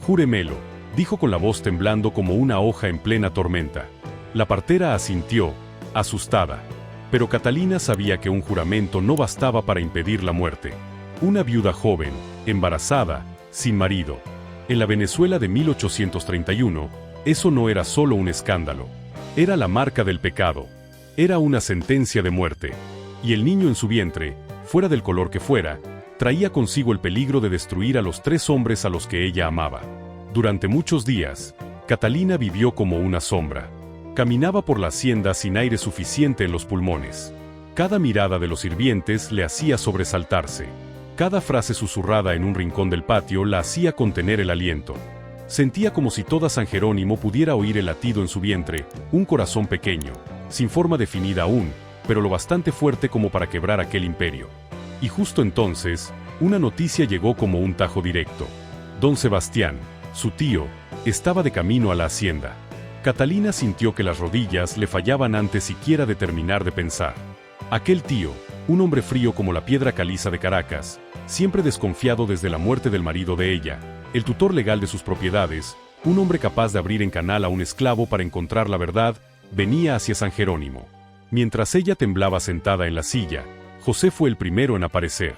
S1: Júremelo», dijo con la voz temblando como una hoja en plena tormenta. La partera asintió, asustada. Pero Catalina sabía que un juramento no bastaba para impedir la muerte. Una viuda joven, embarazada, sin marido. En la Venezuela de 1831, eso no era solo un escándalo. Era la marca del pecado. Era una sentencia de muerte. Y el niño en su vientre, fuera del color que fuera, traía consigo el peligro de destruir a los 3 hombres a los que ella amaba. Durante muchos días, Catalina vivió como una sombra. Caminaba por la hacienda sin aire suficiente en los pulmones. Cada mirada de los sirvientes le hacía sobresaltarse. Cada frase susurrada en un rincón del patio la hacía contener el aliento. Sentía como si toda San Jerónimo pudiera oír el latido en su vientre, un corazón pequeño, sin forma definida aún, pero lo bastante fuerte como para quebrar aquel imperio. Y justo entonces, una noticia llegó como un tajo directo. Don Sebastián, su tío, estaba de camino a la hacienda. Catalina sintió que las rodillas le fallaban antes siquiera de terminar de pensar. Aquel tío, un hombre frío como la piedra caliza de Caracas, siempre desconfiado desde la muerte del marido de ella, el tutor legal de sus propiedades, un hombre capaz de abrir en canal a un esclavo para encontrar la verdad, venía hacia San Jerónimo. Mientras ella temblaba sentada en la silla, José fue el primero en aparecer.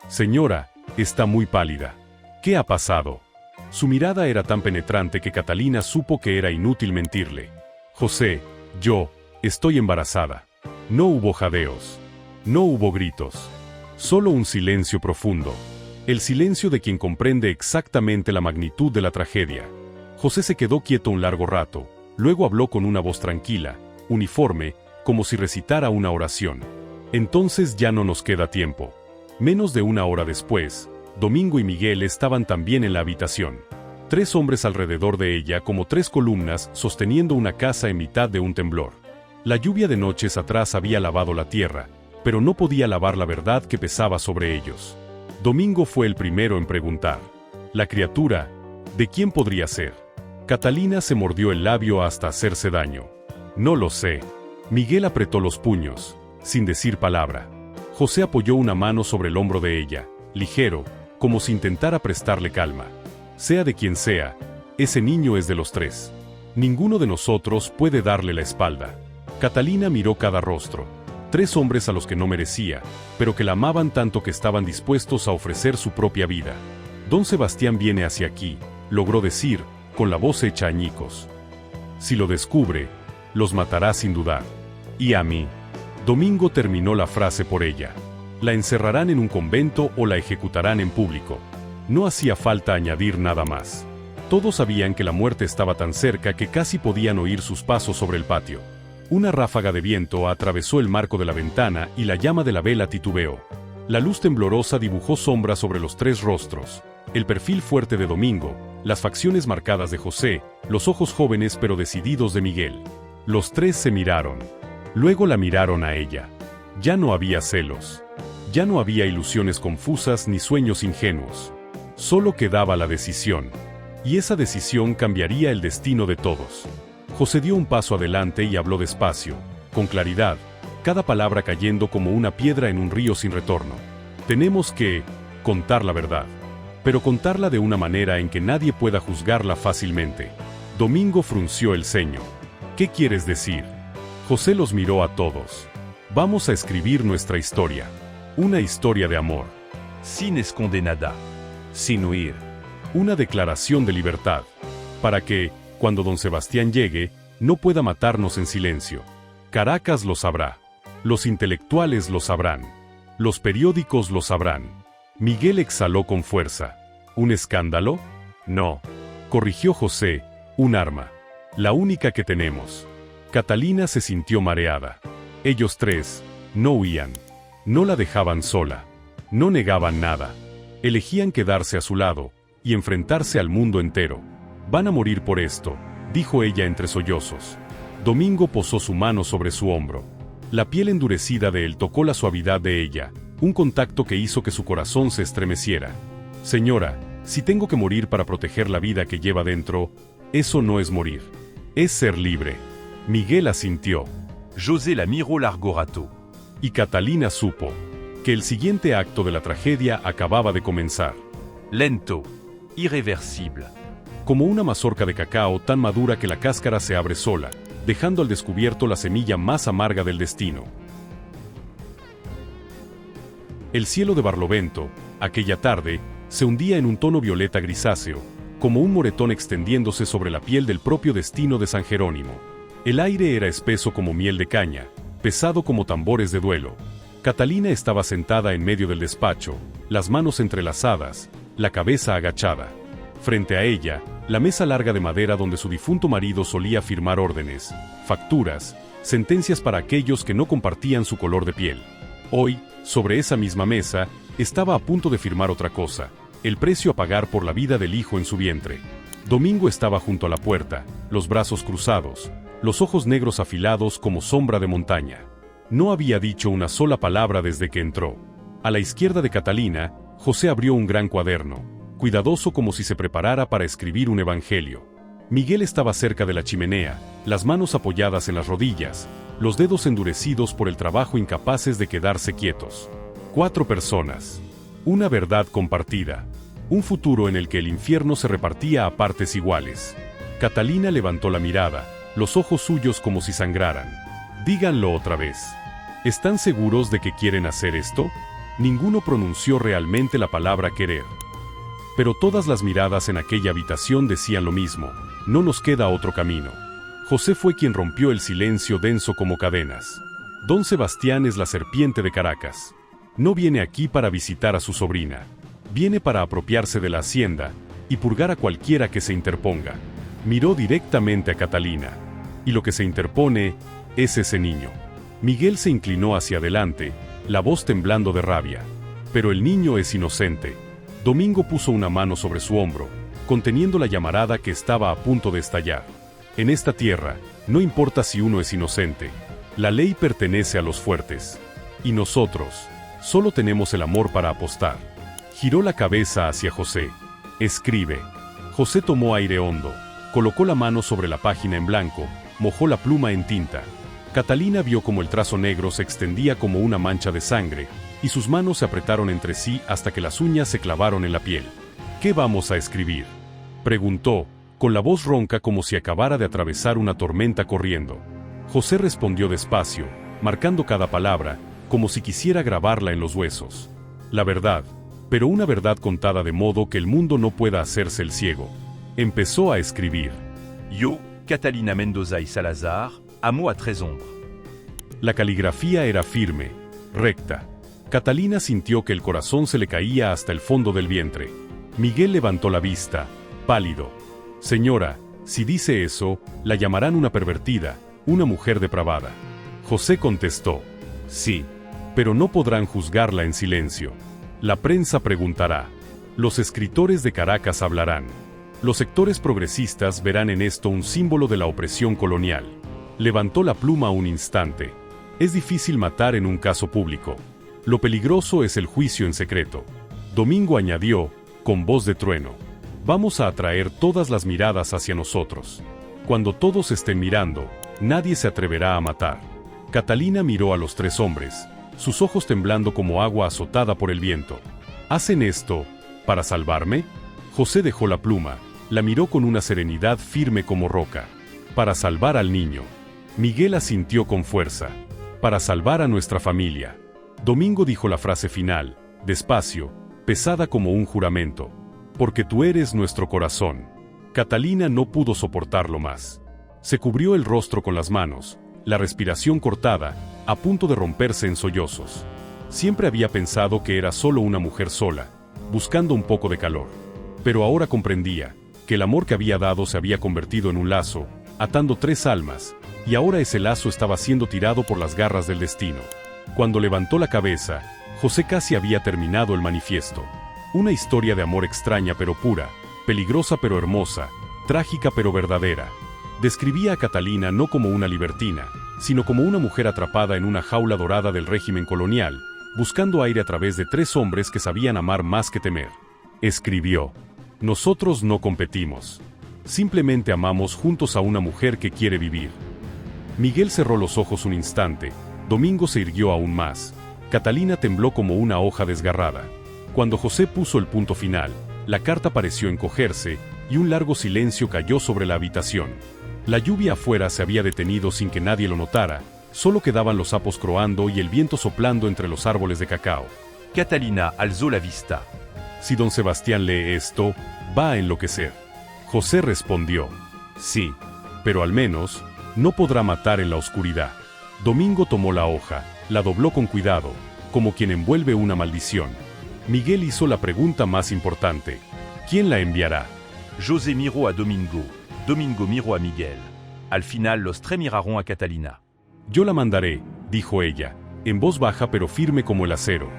S1: «Señora, está muy pálida. ¿Qué ha pasado?» Su mirada era tan penetrante que Catalina supo que era inútil mentirle. «José, yo, estoy embarazada». No hubo jadeos. No hubo gritos. Solo un silencio profundo. El silencio de quien comprende exactamente la magnitud de la tragedia. José se quedó quieto un largo rato, luego habló con una voz tranquila, uniforme, como si recitara una oración. «Entonces ya no nos queda tiempo». Menos de una hora después, Domingo y Miguel estaban también en la habitación. 3 hombres alrededor de ella como 3 columnas sosteniendo una casa en mitad de un temblor. La lluvia de noches atrás había lavado la tierra, pero no podía lavar la verdad que pesaba sobre ellos. Domingo fue el primero en preguntar. «La criatura, ¿de quién podría ser?» Catalina se mordió el labio hasta hacerse daño. «No lo sé». Miguel apretó los puños, sin decir palabra. José apoyó una mano sobre el hombro de ella, ligero, como si intentara prestarle calma. «Sea de quien sea, ese niño es de los 3. Ninguno de nosotros puede darle la espalda». Catalina miró cada rostro. 3 hombres a los que no merecía, pero que la amaban tanto que estaban dispuestos a ofrecer su propia vida. «Don Sebastián viene hacia aquí», logró decir, con la voz hecha añicos. «Si lo descubre, los matará sin dudar. Y a mí». Domingo terminó la frase por ella. La encerrarán en un convento o la ejecutarán en público. No hacía falta añadir nada más. Todos sabían que la muerte estaba tan cerca que casi podían oír sus pasos sobre el patio. Una ráfaga de viento atravesó el marco de la ventana y la llama de la vela titubeó. La luz temblorosa dibujó sombras sobre los tres rostros, el perfil fuerte de Domingo, las facciones marcadas de José, los ojos jóvenes pero decididos de Miguel. Los tres se miraron. Luego la miraron a ella. Ya no había celos. Ya no había ilusiones confusas ni sueños ingenuos. Solo quedaba la decisión. Y esa decisión cambiaría el destino de todos. José dio un paso adelante y habló despacio, con claridad, cada palabra cayendo como una piedra en un río sin retorno. Tenemos que contar la verdad, pero contarla de una manera en que nadie pueda juzgarla fácilmente. Domingo frunció el ceño. ¿Qué quieres decir? José los miró a todos. Vamos a escribir nuestra historia. Una historia de amor.
S2: Sin esconder nada.
S1: Sin huir. Una declaración de libertad. Para que, cuando don Sebastián llegue, no pueda matarnos en silencio. Caracas lo sabrá. Los intelectuales lo sabrán. Los periódicos lo sabrán. Miguel exhaló con fuerza. ¿Un escándalo? No. Corrigió José, un arma. La única que tenemos. Catalina se sintió mareada. Ellos tres no huían. No la dejaban sola. No negaban nada. Elegían quedarse a su lado y enfrentarse al mundo entero. Van a morir por esto, dijo ella entre sollozos. Domingo posó su mano sobre su hombro. La piel endurecida de él tocó la suavidad de ella, un contacto que hizo que su corazón se estremeciera. Señora, si tengo que morir para proteger la vida que lleva dentro, eso no es morir. Es ser libre. Miguel asintió.
S2: José la miró largo rato.
S1: Y Catalina supo que el siguiente acto de la tragedia acababa de comenzar.
S2: Lento. Irreversible.
S1: Como una mazorca de cacao tan madura que la cáscara se abre sola, dejando al descubierto la semilla más amarga del destino. El cielo de Barlovento, aquella tarde, se hundía en un tono violeta grisáceo, como un moretón extendiéndose sobre la piel del propio destino de San Jerónimo. El aire era espeso como miel de caña, pesado como tambores de duelo. Catalina estaba sentada en medio del despacho, las manos entrelazadas, la cabeza agachada. Frente a ella, la mesa larga de madera donde su difunto marido solía firmar órdenes, facturas, sentencias para aquellos que no compartían su color de piel. Hoy, sobre esa misma mesa, estaba a punto de firmar otra cosa, el precio a pagar por la vida del hijo en su vientre. Domingo estaba junto a la puerta, los brazos cruzados, los ojos negros afilados como sombra de montaña. No había dicho una sola palabra desde que entró. A la izquierda de Catalina, José abrió un gran cuaderno, cuidadoso como si se preparara para escribir un evangelio. Miguel estaba cerca de la chimenea, las manos apoyadas en las rodillas, los dedos endurecidos por el trabajo incapaces de quedarse quietos. 4 personas. Una verdad compartida. Un futuro en el que el infierno se repartía a partes iguales. Catalina levantó la mirada, los ojos suyos como si sangraran. Díganlo otra vez. ¿Están seguros de que quieren hacer esto? Ninguno pronunció realmente la palabra querer. Pero todas las miradas en aquella habitación decían lo mismo, no nos queda otro camino. José fue quien rompió el silencio denso como cadenas. Don Sebastián es la serpiente de Caracas. No viene aquí para visitar a su sobrina. Viene para apropiarse de la hacienda y purgar a cualquiera que se interponga. Miró directamente a Catalina. Y lo que se interpone es ese niño. Miguel se inclinó hacia adelante, la voz temblando de rabia. Pero el niño es inocente. Domingo puso una mano sobre su hombro, conteniendo la llamarada que estaba a punto de estallar. En esta tierra, no importa si uno es inocente. La ley pertenece a los fuertes. Y nosotros, solo tenemos el amor para apostar. Giró la cabeza hacia José. Escribe. José tomó aire hondo, colocó la mano sobre la página en blanco, mojó la pluma en tinta. Catalina vio como el trazo negro se extendía como una mancha de sangre, y sus manos se apretaron entre sí hasta que las uñas se clavaron en la piel. ¿Qué vamos a escribir?, preguntó, con la voz ronca como si acabara de atravesar una tormenta corriendo. José respondió despacio, marcando cada palabra, como si quisiera grabarla en los huesos. La verdad, pero una verdad contada de modo que el mundo no pueda hacerse el ciego. Empezó a escribir.
S2: Yo, Catalina Mendoza y Salazar, amo a tres hombres.
S1: La caligrafía era firme, recta. Catalina sintió que el corazón se le caía hasta el fondo del vientre. Miguel levantó la vista, pálido. Señora, si dice eso, la llamarán una pervertida, una mujer depravada. José contestó, sí, pero no podrán juzgarla en silencio. La prensa preguntará. Los escritores de Caracas hablarán. Los sectores progresistas verán en esto un símbolo de la opresión colonial. Levantó la pluma un instante. Es difícil matar en un caso público. Lo peligroso es el juicio en secreto. Domingo añadió, con voz de trueno, vamos a atraer todas las miradas hacia nosotros. Cuando todos estén mirando, nadie se atreverá a matar. Catalina miró a los tres hombres, sus ojos temblando como agua azotada por el viento. ¿Hacen esto para salvarme? José dejó la pluma, la miró con una serenidad firme como roca. Para salvar al niño. Miguel asintió con fuerza. Para salvar a nuestra familia. Domingo dijo la frase final, despacio, pesada como un juramento. Porque tú eres nuestro corazón. Catalina no pudo soportarlo más. Se cubrió el rostro con las manos, la respiración cortada, a punto de romperse en sollozos. Siempre había pensado que era solo una mujer sola, buscando un poco de calor. Pero ahora comprendía que el amor que había dado se había convertido en un lazo, atando tres almas, y ahora ese lazo estaba siendo tirado por las garras del destino. Cuando levantó la cabeza, José casi había terminado el manifiesto. Una historia de amor extraña pero pura, peligrosa pero hermosa, trágica pero verdadera. Describía a Catalina no como una libertina, sino como una mujer atrapada en una jaula dorada del régimen colonial, buscando aire a través de tres hombres que sabían amar más que temer. Escribió, nosotros no competimos. Simplemente amamos juntos a una mujer que quiere vivir. Miguel cerró los ojos un instante, Domingo se irguió aún más, Catalina tembló como una hoja desgarrada. Cuando José puso el punto final, la carta pareció encogerse, y un largo silencio cayó sobre la habitación. La lluvia afuera se había detenido sin que nadie lo notara, solo quedaban los sapos croando y el viento soplando entre los árboles de cacao.
S2: Catalina alzó la vista.
S1: Si don Sebastián lee esto, va a enloquecer. José respondió, sí, pero al menos, no podrá matar en la oscuridad. Domingo tomó la hoja, la dobló con cuidado, como quien envuelve una maldición. Miguel hizo la pregunta más importante. ¿Quién la enviará?
S2: José miró a Domingo. Domingo miró a Miguel. Al final los tres miraron a Catalina.
S1: Yo la mandaré, dijo ella, en voz baja pero firme como el acero.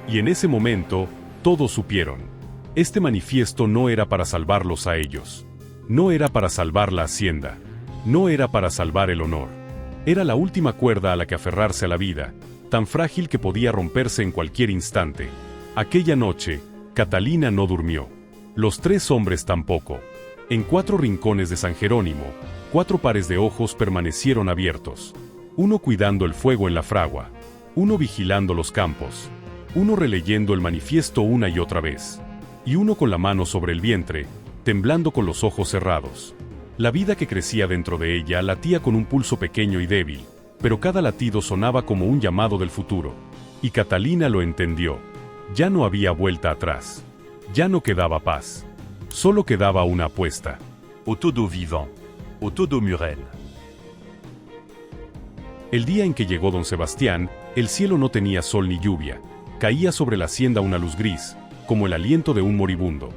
S1: Y en ese momento, todos supieron. Este manifiesto no era para salvarlos a ellos. No era para salvar la hacienda. No era para salvar el honor. Era la última cuerda a la que aferrarse a la vida, tan frágil que podía romperse en cualquier instante. Aquella noche, Catalina no durmió. Los tres hombres tampoco. En 4 rincones de San Jerónimo, 4 pares de ojos permanecieron abiertos. Uno cuidando el fuego en la fragua. Uno vigilando los campos. Uno releyendo el manifiesto una y otra vez. Y uno con la mano sobre el vientre, temblando con los ojos cerrados. La vida que crecía dentro de ella latía con un pulso pequeño y débil, pero cada latido sonaba como un llamado del futuro. Y Catalina lo entendió. Ya no había vuelta atrás. Ya no quedaba paz. Solo quedaba una apuesta.
S2: Au todo vivant. Au todo Muren.
S1: El día en que llegó don Sebastián, el cielo no tenía sol ni lluvia. Caía sobre la hacienda una luz gris, como el aliento de un moribundo.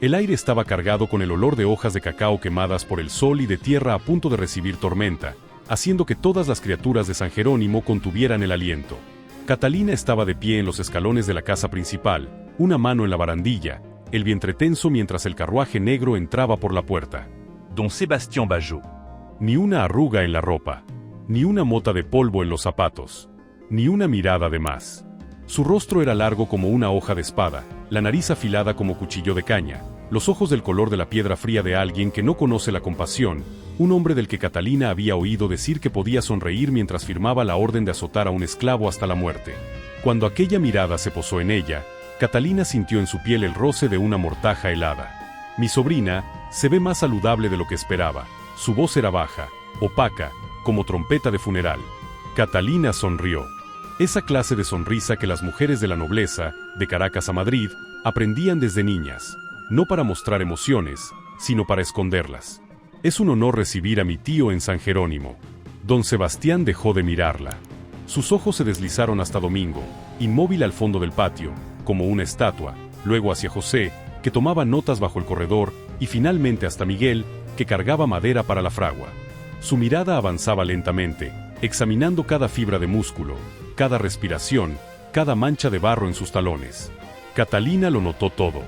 S1: El aire estaba cargado con el olor de hojas de cacao quemadas por el sol y de tierra a punto de recibir tormenta, haciendo que todas las criaturas de San Jerónimo contuvieran el aliento. Catalina estaba de pie en los escalones de la casa principal, una mano en la barandilla, el vientre tenso mientras el carruaje negro entraba por la puerta.
S2: Don Sebastián Bajot.
S1: Ni una arruga en la ropa, ni una mota de polvo en los zapatos, ni una mirada de más. Su rostro era largo como una hoja de espada, la nariz afilada como cuchillo de caña, los ojos del color de la piedra fría de alguien que no conoce la compasión, un hombre del que Catalina había oído decir que podía sonreír mientras firmaba la orden de azotar a un esclavo hasta la muerte. Cuando aquella mirada se posó en ella, Catalina sintió en su piel el roce de una mortaja helada. Mi sobrina se ve más saludable de lo que esperaba. Su voz era baja, opaca, como trompeta de funeral. Catalina sonrió. Esa clase de sonrisa que las mujeres de la nobleza, de Caracas a Madrid, aprendían desde niñas, no para mostrar emociones, sino para esconderlas. Es un honor recibir a mi tío en San Jerónimo. Don Sebastián dejó de mirarla. Sus ojos se deslizaron hasta Domingo, inmóvil al fondo del patio, como una estatua, luego hacia José, que tomaba notas bajo el corredor, y finalmente hasta Miguel, que cargaba madera para la fragua. Su mirada avanzaba lentamente, examinando cada fibra de músculo, cada respiración, cada mancha de barro en sus talones. Catalina lo notó todo.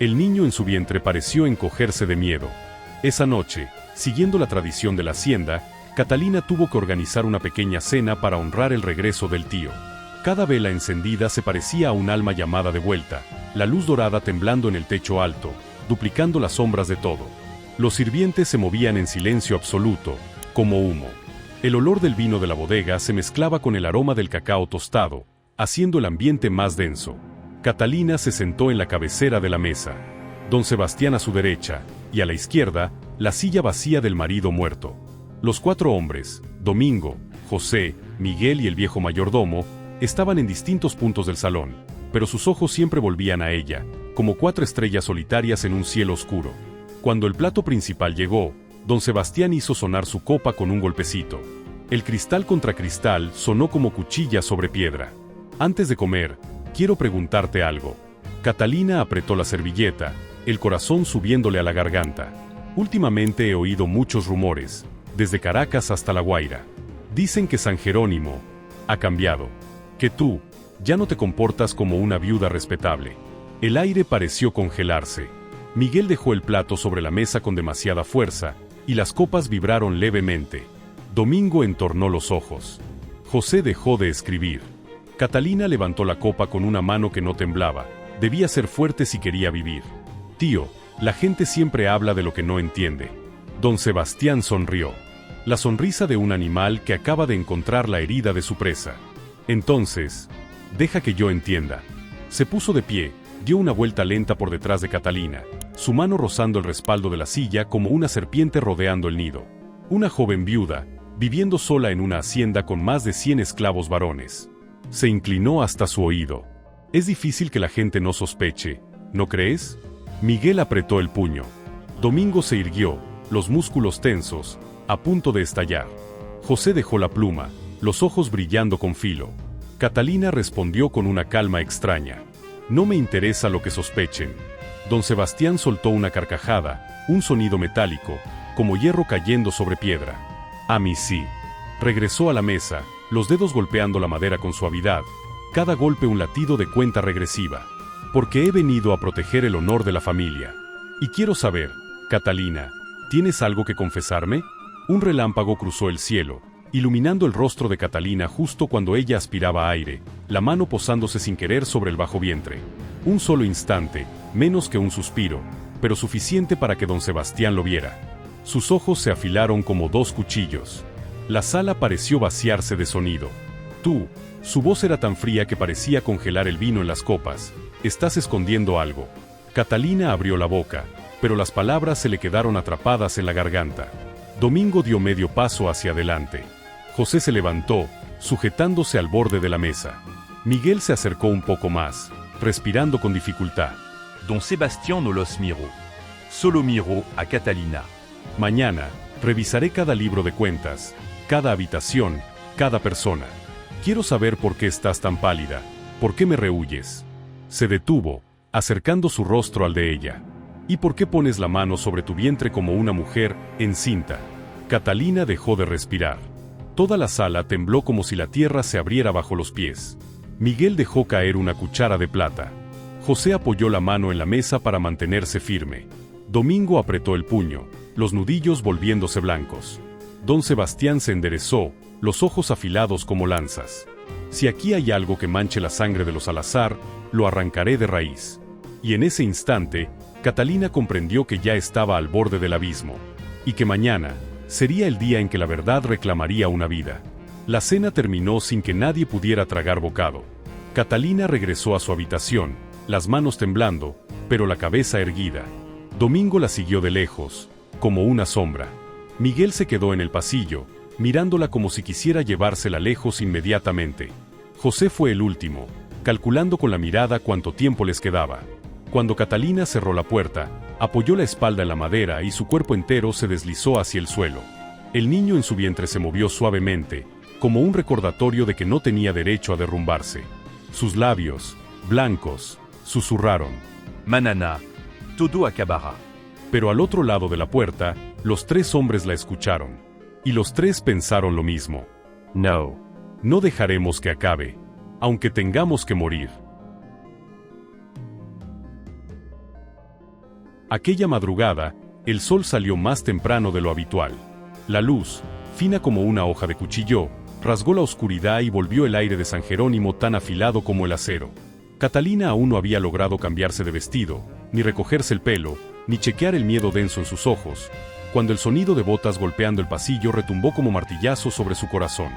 S1: El niño en su vientre pareció encogerse de miedo. Esa noche, siguiendo la tradición de la hacienda, Catalina tuvo que organizar una pequeña cena para honrar el regreso del tío. Cada vela encendida se parecía a un alma llamada de vuelta, la luz dorada temblando en el techo alto, duplicando las sombras de todo. Los sirvientes se movían en silencio absoluto, como humo. El olor del vino de la bodega se mezclaba con el aroma del cacao tostado, haciendo el ambiente más denso. Catalina se sentó en la cabecera de la mesa. Don Sebastián a su derecha, y a la izquierda, la silla vacía del marido muerto. Los 4 hombres, Domingo, José, Miguel y el viejo mayordomo, estaban en distintos puntos del salón, pero sus ojos siempre volvían a ella, como 4 estrellas solitarias en un cielo oscuro. Cuando el plato principal llegó, don Sebastián hizo sonar su copa con un golpecito. El cristal contra cristal sonó como cuchilla sobre piedra. Antes de comer, quiero preguntarte algo. Catalina apretó la servilleta, el corazón subiéndole a la garganta. Últimamente he oído muchos rumores, desde Caracas hasta La Guaira. Dicen que San Jerónimo ha cambiado, que tú ya no te comportas como una viuda respetable. El aire pareció congelarse. Miguel dejó el plato sobre la mesa con demasiada fuerza, y las copas vibraron levemente. Domingo entornó los ojos. José dejó de escribir. Catalina levantó la copa con una mano que no temblaba. Debía ser fuerte si quería vivir. Tío, la gente siempre habla de lo que no entiende. Don Sebastián sonrió. La sonrisa de un animal que acaba de encontrar la herida de su presa. Entonces, deja que yo entienda. Se puso de pie, dio una vuelta lenta por detrás de Catalina, su mano rozando el respaldo de la silla como una serpiente rodeando el nido. Una joven viuda, viviendo sola en una hacienda con más de 100 esclavos varones. Se inclinó hasta su oído. Es difícil que la gente no sospeche, ¿no crees? Miguel apretó el puño. Domingo se irguió, los músculos tensos, a punto de estallar. José dejó la pluma, los ojos brillando con filo. Catalina respondió con una calma extraña. No me interesa lo que sospechen. Don Sebastián soltó una carcajada, un sonido metálico, como hierro cayendo sobre piedra. A mí sí. Regresó a la mesa, los dedos golpeando la madera con suavidad, cada golpe un latido de cuenta regresiva. Porque he venido a proteger el honor de la familia. Y quiero saber, Catalina, ¿tienes algo que confesarme? Un relámpago cruzó el cielo, iluminando el rostro de Catalina justo cuando ella aspiraba aire, la mano posándose sin querer sobre el bajo vientre. Un solo instante, menos que un suspiro, pero suficiente para que don Sebastián lo viera. Sus ojos se afilaron como 2 cuchillos. La sala pareció vaciarse de sonido. Tú, su voz era tan fría que parecía congelar el vino en las copas. Estás escondiendo algo. Catalina abrió la boca, pero las palabras se le quedaron atrapadas en la garganta. Domingo dio medio paso hacia adelante. José se levantó, sujetándose al borde de la mesa. Miguel se acercó un poco más, respirando con dificultad.
S2: Don Sebastián no los miró. Solo miró a Catalina.
S1: Mañana, revisaré cada libro de cuentas, cada habitación, cada persona. Quiero saber por qué estás tan pálida, por qué me rehuyes. Se detuvo, acercando su rostro al de ella. ¿Y por qué pones la mano sobre tu vientre como una mujer encinta? Catalina dejó de respirar. Toda la sala tembló como si la tierra se abriera bajo los pies. Miguel dejó caer una cuchara de plata. José apoyó la mano en la mesa para mantenerse firme. Domingo apretó el puño, los nudillos volviéndose blancos. Don Sebastián se enderezó, los ojos afilados como lanzas. Si aquí hay algo que manche la sangre de los Salazar, lo arrancaré de raíz. Y en ese instante, Catalina comprendió que ya estaba al borde del abismo, y que mañana sería el día en que la verdad reclamaría una vida. La cena terminó sin que nadie pudiera tragar bocado. Catalina regresó a su habitación, las manos temblando, pero la cabeza erguida. Domingo la siguió de lejos, como una sombra. Miguel se quedó en el pasillo, mirándola como si quisiera llevársela lejos inmediatamente. José fue el último, calculando con la mirada cuánto tiempo les quedaba. Cuando Catalina cerró la puerta, apoyó la espalda en la madera y su cuerpo entero se deslizó hacia el suelo. El niño en su vientre se movió suavemente, como un recordatorio de que no tenía derecho a derrumbarse. Sus labios, blancos, susurraron.
S2: Manana, todo acabará.
S1: Pero al otro lado de la puerta, los 3 hombres la escucharon. Y los 3 pensaron lo mismo.
S2: No.
S1: No dejaremos que acabe, aunque tengamos que morir. Aquella madrugada, el sol salió más temprano de lo habitual. La luz, fina como una hoja de cuchillo, rasgó la oscuridad y volvió el aire de San Jerónimo tan afilado como el acero. Catalina aún no había logrado cambiarse de vestido, ni recogerse el pelo, ni chequear el miedo denso en sus ojos, cuando el sonido de botas golpeando el pasillo retumbó como martillazo sobre su corazón.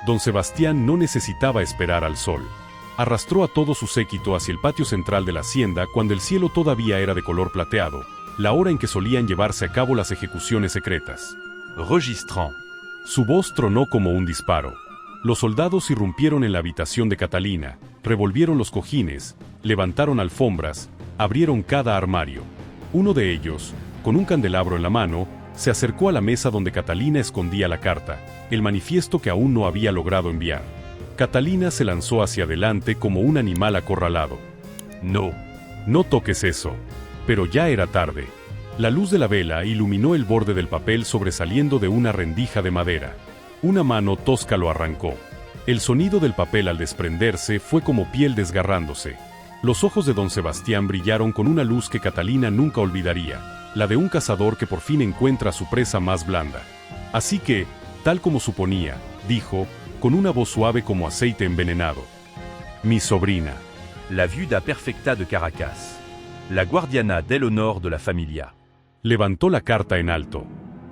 S1: Don Sebastián no necesitaba esperar al sol. Arrastró a todo su séquito hacia el patio central de la hacienda cuando el cielo todavía era de color plateado, la hora en que solían llevarse a cabo las ejecuciones secretas.
S2: Registrant.
S1: Su voz tronó como un disparo. Los soldados irrumpieron en la habitación de Catalina, revolvieron los cojines, levantaron alfombras, abrieron cada armario. Uno de ellos, con un candelabro en la mano, se acercó a la mesa donde Catalina escondía la carta, el manifiesto que aún no había logrado enviar. Catalina se lanzó hacia adelante como un animal acorralado. No, no toques eso. Pero ya era tarde. La luz de la vela iluminó el borde del papel sobresaliendo de una rendija de madera. Una mano tosca lo arrancó. El sonido del papel al desprenderse fue como piel desgarrándose. Los ojos de don Sebastián brillaron con una luz que Catalina nunca olvidaría, la de un cazador que por fin encuentra a su presa más blanda. Así que, tal como suponía, dijo, con una voz suave como aceite envenenado. Mi sobrina.
S2: La viuda perfecta de Caracas. La guardiana del honor de la familia.
S1: Levantó la carta en alto.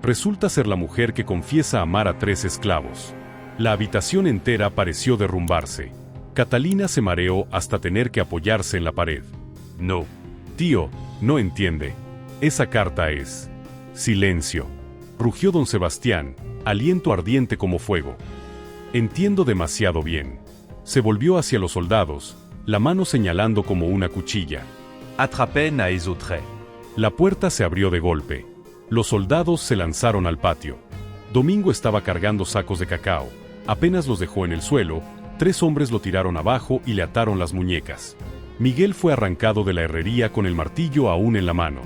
S1: Resulta ser la mujer que confiesa amar a 3 esclavos. La habitación entera pareció derrumbarse. Catalina se mareó hasta tener que apoyarse en la pared. No. Tío, no entiende. Esa carta es... Silencio. Rugió don Sebastián, aliento ardiente como fuego. Entiendo demasiado bien. Se volvió hacia los soldados, la mano señalando como una cuchilla.
S2: Attrapen à Esotre.
S1: La puerta se abrió de golpe. Los soldados se lanzaron al patio. Domingo estaba cargando sacos de cacao. Apenas los dejó en el suelo, 3 hombres lo tiraron abajo y le ataron las muñecas. Miguel fue arrancado de la herrería con el martillo aún en la mano.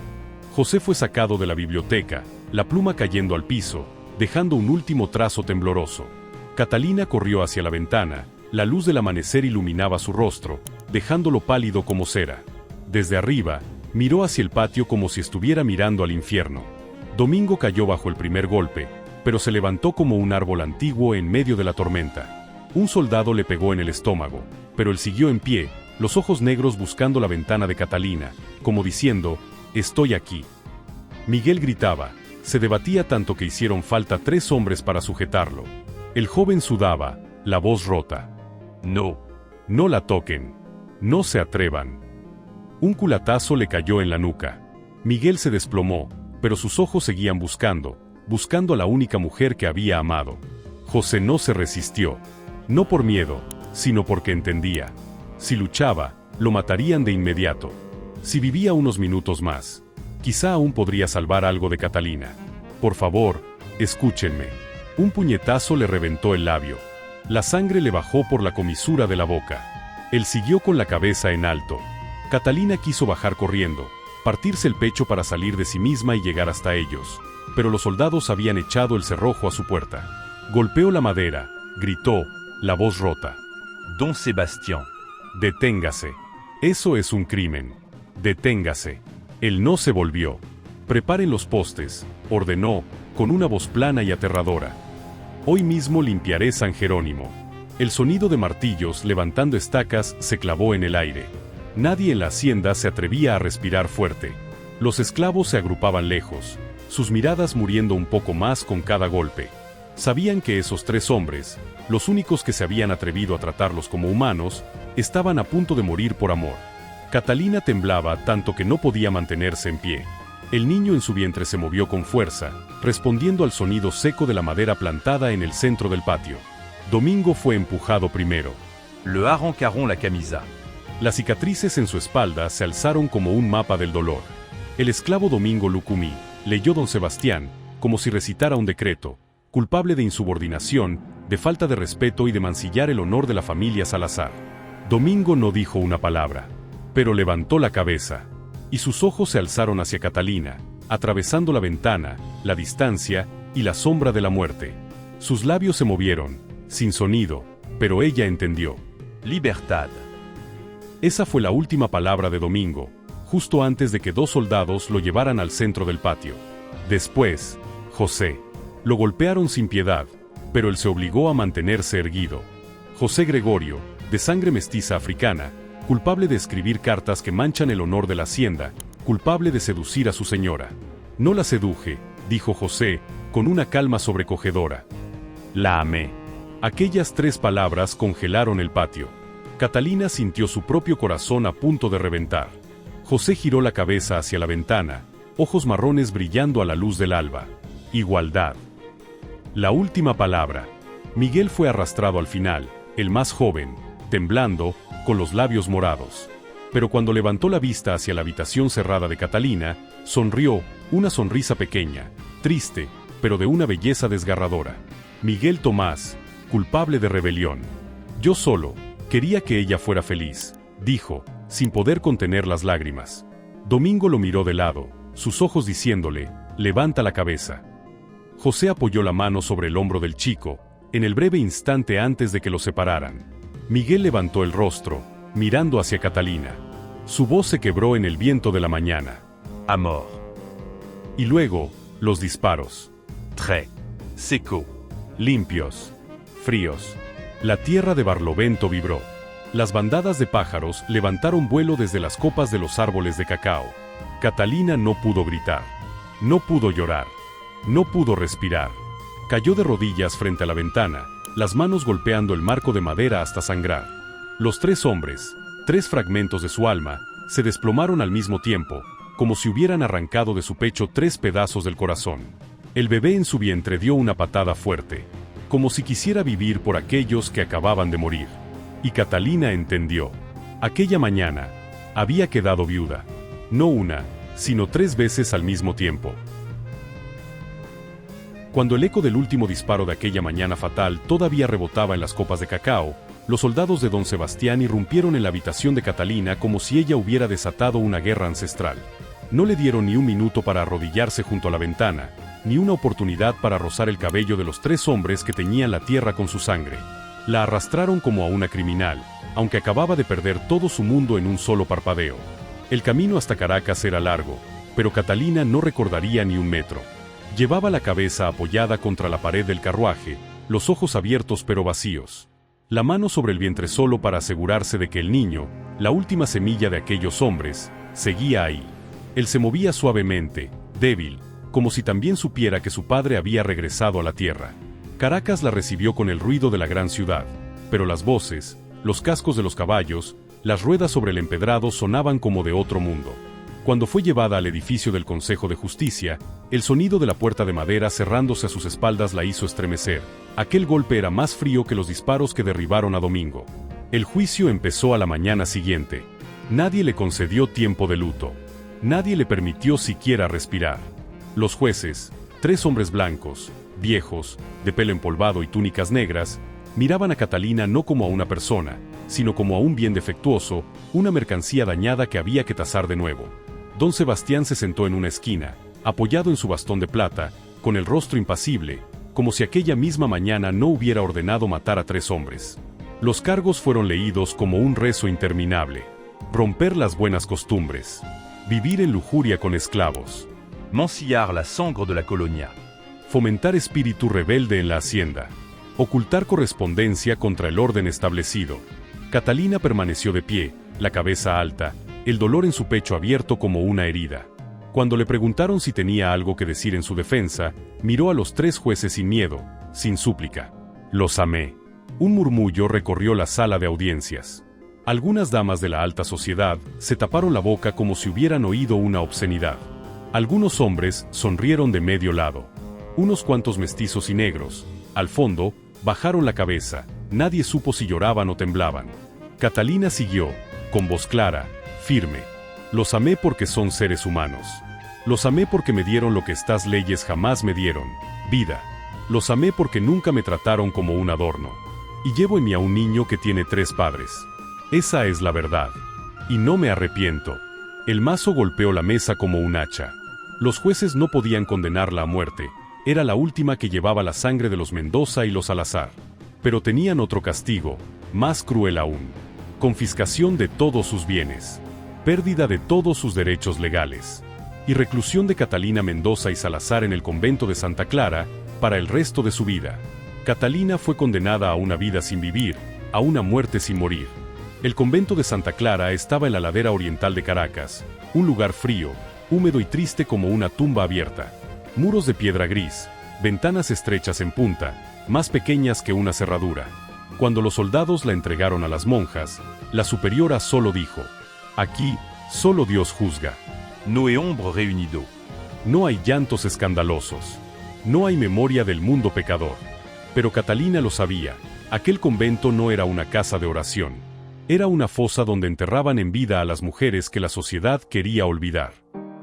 S1: José fue sacado de la biblioteca, la pluma cayendo al piso, dejando un último trazo tembloroso. Catalina corrió hacia la ventana, la luz del amanecer iluminaba su rostro, dejándolo pálido como cera. Desde arriba, miró hacia el patio como si estuviera mirando al infierno. Domingo cayó bajo el primer golpe, pero se levantó como un árbol antiguo en medio de la tormenta. Un soldado le pegó en el estómago, pero él siguió en pie, los ojos negros buscando la ventana de Catalina, como diciendo, «Estoy aquí». Miguel gritaba, se debatía tanto que hicieron falta 3 hombres para sujetarlo. El joven sudaba, la voz rota. «No, no la toquen, no se atrevan». Un culatazo le cayó en la nuca. Miguel se desplomó, pero sus ojos seguían buscando a la única mujer que había amado. José no se resistió, no por miedo, sino porque entendía. Si luchaba, lo matarían de inmediato. Si vivía unos minutos más, quizá aún podría salvar algo de Catalina. Por favor, escúchenme. Un puñetazo le reventó el labio. La sangre le bajó por la comisura de la boca. Él siguió con la cabeza en alto. Catalina quiso bajar corriendo, partirse el pecho para salir de sí misma y llegar hasta ellos, pero los soldados habían echado el cerrojo a su puerta. Golpeó la madera, gritó, la voz rota.
S2: Don Sebastián.
S1: Deténgase. Eso es un crimen. Deténgase. Él no se volvió. Preparen los postes, ordenó, con una voz plana y aterradora. Hoy mismo limpiaré San Jerónimo. El sonido de martillos levantando estacas se clavó en el aire. Nadie en la hacienda se atrevía a respirar fuerte. Los esclavos se agrupaban lejos, sus miradas muriendo un poco más con cada golpe. Sabían que esos 3 hombres, los únicos que se habían atrevido a tratarlos como humanos, estaban a punto de morir por amor. Catalina temblaba tanto que no podía mantenerse en pie. El niño en su vientre se movió con fuerza, respondiendo al sonido seco de la madera plantada en el centro del patio. Domingo fue empujado primero.
S2: Le arrancaron la camisa.
S1: Las cicatrices en su espalda se alzaron como un mapa del dolor. El esclavo Domingo Lucumí leyó don Sebastián, como si recitara un decreto, culpable de insubordinación, de falta de respeto y de mancillar el honor de la familia Salazar. Domingo no dijo una palabra, pero levantó la cabeza, y sus ojos se alzaron hacia Catalina, atravesando la ventana, la distancia y la sombra de la muerte. Sus labios se movieron, sin sonido, pero ella entendió.
S2: Libertad.
S1: Esa fue la última palabra de Domingo, justo antes de que 2 soldados lo llevaran al centro del patio. Después, José. Lo golpearon sin piedad, pero él se obligó a mantenerse erguido. José Gregorio, de sangre mestiza africana, culpable de escribir cartas que manchan el honor de la hacienda, culpable de seducir a su señora. No la seduje, dijo José, con una calma sobrecogedora. La amé. Aquellas 3 palabras congelaron el patio. Catalina sintió su propio corazón a punto de reventar. José giró la cabeza hacia la ventana, ojos marrones brillando a la luz del alba. Igualdad. La última palabra. Miguel fue arrastrado al final, el más joven, temblando, con los labios morados. Pero cuando levantó la vista hacia la habitación cerrada de Catalina, sonrió, una sonrisa pequeña, triste, pero de una belleza desgarradora. Miguel Tomás, culpable de rebelión. Yo solo quería que ella fuera feliz, dijo, sin poder contener las lágrimas. Domingo lo miró de lado, sus ojos diciéndole, levanta la cabeza. José apoyó la mano sobre el hombro del chico, en el breve instante antes de que los separaran. Miguel levantó el rostro, mirando hacia Catalina. Su voz se quebró en el viento de la mañana.
S2: Amor.
S1: Y luego, los disparos.
S2: Très. Seco.
S1: Limpios. Fríos. La tierra de Barlovento vibró. Las bandadas de pájaros levantaron vuelo desde las copas de los árboles de cacao. Catalina no pudo gritar. No pudo llorar. No pudo respirar. Cayó de rodillas frente a la ventana, las manos golpeando el marco de madera hasta sangrar. Los 3 hombres, 3 fragmentos de su alma, se desplomaron al mismo tiempo, como si hubieran arrancado de su pecho 3 pedazos del corazón. El bebé en su vientre dio una patada fuerte, como si quisiera vivir por aquellos que acababan de morir. Y Catalina entendió. Aquella mañana, había quedado viuda. No una, sino 3 veces al mismo tiempo. Cuando el eco del último disparo de aquella mañana fatal todavía rebotaba en las copas de cacao, los soldados de don Sebastián irrumpieron en la habitación de Catalina como si ella hubiera desatado una guerra ancestral. No le dieron ni un minuto para arrodillarse junto a la ventana, ni una oportunidad para rozar el cabello de los 3 hombres que teñían la tierra con su sangre. La arrastraron como a una criminal, aunque acababa de perder todo su mundo en un solo parpadeo. El camino hasta Caracas era largo, pero Catalina no recordaría ni un metro. Llevaba la cabeza apoyada contra la pared del carruaje, los ojos abiertos pero vacíos. La mano sobre el vientre solo para asegurarse de que el niño, la última semilla de aquellos hombres, seguía ahí. Él se movía suavemente, débil, como si también supiera que su padre había regresado a la tierra. Caracas la recibió con el ruido de la gran ciudad, pero las voces, los cascos de los caballos, las ruedas sobre el empedrado sonaban como de otro mundo. Cuando fue llevada al edificio del Consejo de Justicia, el sonido de la puerta de madera cerrándose a sus espaldas la hizo estremecer. Aquel golpe era más frío que los disparos que derribaron a Domingo. El juicio empezó a la mañana siguiente. Nadie le concedió tiempo de luto. Nadie le permitió siquiera respirar. Los jueces, 3 hombres blancos, viejos, de pelo empolvado y túnicas negras, miraban a Catalina no como a una persona, sino como a un bien defectuoso, una mercancía dañada que había que tasar de nuevo. Don Sebastián se sentó en una esquina, apoyado en su bastón de plata, con el rostro impasible, como si aquella misma mañana no hubiera ordenado matar a 3 hombres. Los cargos fueron leídos como un rezo interminable. Romper las buenas costumbres. Vivir en lujuria con esclavos.
S2: Mancillar la sangre de la colonia.
S1: Fomentar espíritu rebelde en la hacienda. Ocultar correspondencia contra el orden establecido. Catalina permaneció de pie, la cabeza alta, el dolor en su pecho abierto como una herida. Cuando le preguntaron si tenía algo que decir en su defensa, miró a los 3 jueces sin miedo, sin súplica. Los amé. Un murmullo recorrió la sala de audiencias. Algunas damas de la alta sociedad se taparon la boca como si hubieran oído una obscenidad. Algunos hombres sonrieron de medio lado. Unos cuantos mestizos y negros, al fondo, bajaron la cabeza. Nadie supo si lloraban o temblaban. Catalina siguió, con voz clara, firme. Los amé porque son seres humanos. Los amé porque me dieron lo que estas leyes jamás me dieron, vida. Los amé porque nunca me trataron como un adorno. Y llevo en mí a un niño que tiene 3 padres. Esa es la verdad. Y no me arrepiento. El mazo golpeó la mesa como un hacha. Los jueces no podían condenarla a muerte. Era la última que llevaba la sangre de los Mendoza y los Salazar. Pero tenían otro castigo, más cruel aún. Confiscación de todos sus bienes. Pérdida de todos sus derechos legales. Y reclusión de Catalina Mendoza y Salazar en el convento de Santa Clara, para el resto de su vida. Catalina fue condenada a una vida sin vivir, a una muerte sin morir. El convento de Santa Clara estaba en la ladera oriental de Caracas, un lugar frío, húmedo y triste como una tumba abierta. Muros de piedra gris, ventanas estrechas en punta, más pequeñas que una cerradura. Cuando los soldados la entregaron a las monjas, la superiora solo dijo: «Aquí, solo Dios juzga».
S2: No hay ombre reunido.
S1: No hay llantos escandalosos. No hay memoria del mundo pecador. Pero Catalina lo sabía, aquel convento no era una casa de oración. Era una fosa donde enterraban en vida a las mujeres que la sociedad quería olvidar.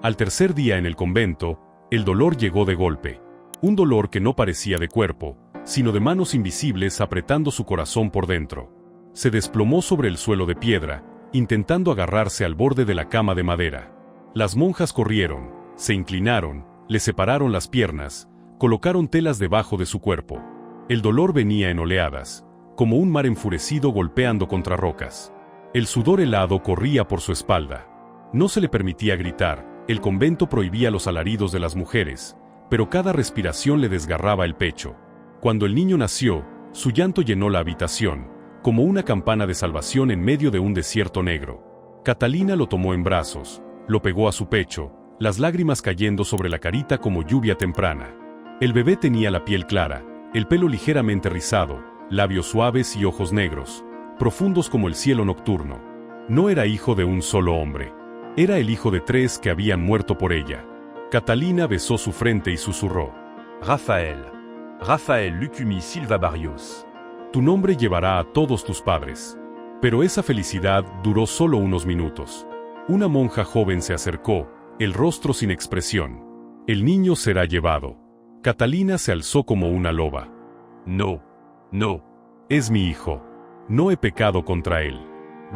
S1: Al tercer día en el convento, el dolor llegó de golpe. Un dolor que no parecía de cuerpo, sino de manos invisibles apretando su corazón por dentro. Se desplomó sobre el suelo de piedra, intentando agarrarse al borde de la cama de madera. Las monjas corrieron, se inclinaron, le separaron las piernas, colocaron telas debajo de su cuerpo. El dolor venía en oleadas, como un mar enfurecido golpeando contra rocas. El sudor helado corría por su espalda. No se le permitía gritar, el convento prohibía los alaridos de las mujeres, pero cada respiración le desgarraba el pecho. Cuando el niño nació, su llanto llenó la habitación, como una campana de salvación en medio de un desierto negro. Catalina lo tomó en brazos, lo pegó a su pecho, las lágrimas cayendo sobre la carita como lluvia temprana. El bebé tenía la piel clara, el pelo ligeramente rizado, labios suaves y ojos negros, profundos como el cielo nocturno. No era hijo de un solo hombre. Era el hijo de 3 que habían muerto por ella. Catalina besó su frente y susurró:
S2: Rafael. Rafael Lucumi Silva Barrios.
S1: Tu nombre llevará a todos tus padres. Pero esa felicidad duró solo unos minutos. Una monja joven se acercó, el rostro sin expresión. El niño será llevado. Catalina se alzó como una loba. No, no. Es mi hijo. No he pecado contra él.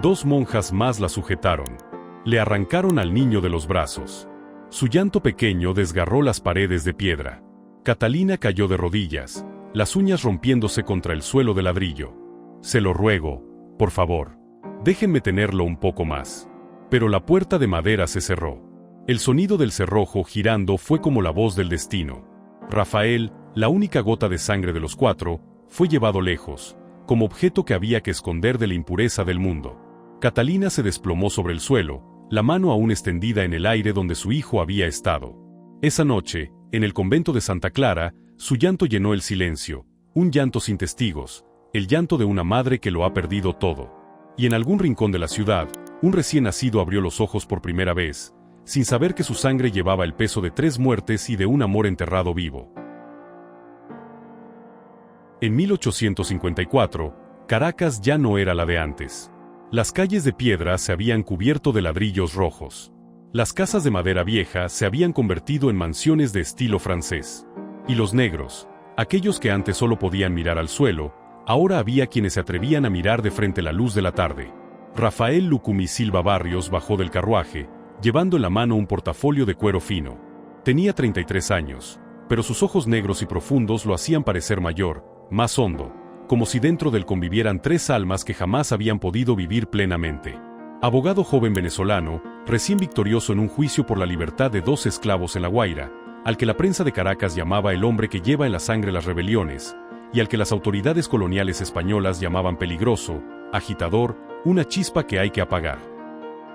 S1: 2 monjas más la sujetaron. Le arrancaron al niño de los brazos. Su llanto pequeño desgarró las paredes de piedra. Catalina cayó de rodillas, las uñas rompiéndose contra el suelo de ladrillo. Se lo ruego, por favor. Déjenme tenerlo un poco más. Pero la puerta de madera se cerró. El sonido del cerrojo girando fue como la voz del destino. Rafael, la única gota de sangre de los 4, fue llevado lejos, como objeto que había que esconder de la impureza del mundo. Catalina se desplomó sobre el suelo, la mano aún extendida en el aire donde su hijo había estado. Esa noche, en el convento de Santa Clara, su llanto llenó el silencio, un llanto sin testigos, el llanto de una madre que lo ha perdido todo. Y en algún rincón de la ciudad, un recién nacido abrió los ojos por primera vez, sin saber que su sangre llevaba el peso de 3 muertes y de un amor enterrado vivo. En 1854, Caracas ya no era la de antes. Las calles de piedra se habían cubierto de ladrillos rojos. Las casas de madera vieja se habían convertido en mansiones de estilo francés. Y los negros, aquellos que antes solo podían mirar al suelo, ahora había quienes se atrevían a mirar de frente la luz de la tarde. Rafael Lucumi Silva Barrios bajó del carruaje, llevando en la mano un portafolio de cuero fino. Tenía 33 años, pero sus ojos negros y profundos lo hacían parecer mayor, más hondo, como si dentro de él convivieran 3 almas que jamás habían podido vivir plenamente. Abogado joven venezolano, recién victorioso en un juicio por la libertad de 2 esclavos en La Guaira, al que la prensa de Caracas llamaba el hombre que lleva en la sangre las rebeliones, y al que las autoridades coloniales españolas llamaban peligroso, agitador, una chispa que hay que apagar.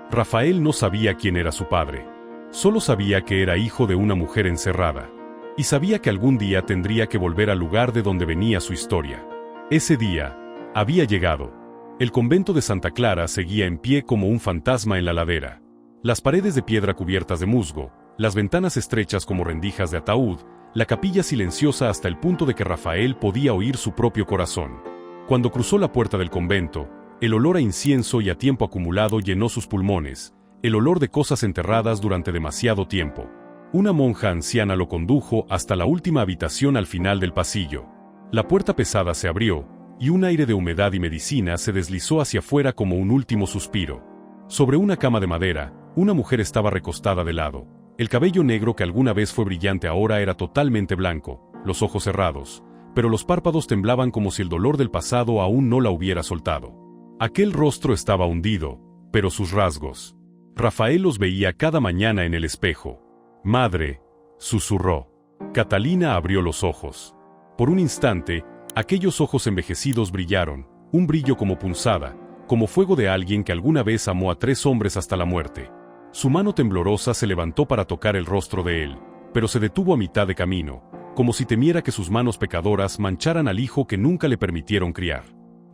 S1: Rafael no sabía quién era su padre. Solo sabía que era hijo de una mujer encerrada. Y sabía que algún día tendría que volver al lugar de donde venía su historia. Ese día había llegado. El convento de Santa Clara seguía en pie como un fantasma en la ladera. Las paredes de piedra cubiertas de musgo, las ventanas estrechas como rendijas de ataúd, la capilla silenciosa hasta el punto de que Rafael podía oír su propio corazón. Cuando cruzó la puerta del convento, el olor a incienso y a tiempo acumulado llenó sus pulmones, el olor de cosas enterradas durante demasiado tiempo. Una monja anciana lo condujo hasta la última habitación al final del pasillo. La puerta pesada se abrió, y un aire de humedad y medicina se deslizó hacia afuera como un último suspiro. Sobre una cama de madera, una mujer estaba recostada de lado. El cabello negro que alguna vez fue brillante ahora era totalmente blanco, los ojos cerrados, pero los párpados temblaban como si el dolor del pasado aún no la hubiera soltado. Aquel rostro estaba hundido, pero sus rasgos. Rafael los veía cada mañana en el espejo. «Madre», susurró. Catalina abrió los ojos. Por un instante, aquellos ojos envejecidos brillaron, un brillo como punzada, como fuego de alguien que alguna vez amó a 3 hombres hasta la muerte. Su mano temblorosa se levantó para tocar el rostro de él, pero se detuvo a mitad de camino, como si temiera que sus manos pecadoras mancharan al hijo que nunca le permitieron criar.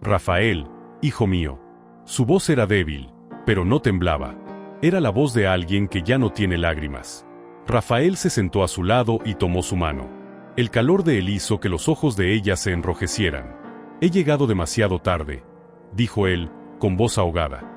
S1: «Rafael, hijo mío». Su voz era débil, pero no temblaba. Era la voz de alguien que ya no tiene lágrimas. Rafael se sentó a su lado y tomó su mano. El calor de él hizo que los ojos de ella se enrojecieran. «He llegado demasiado tarde», dijo él, con voz ahogada.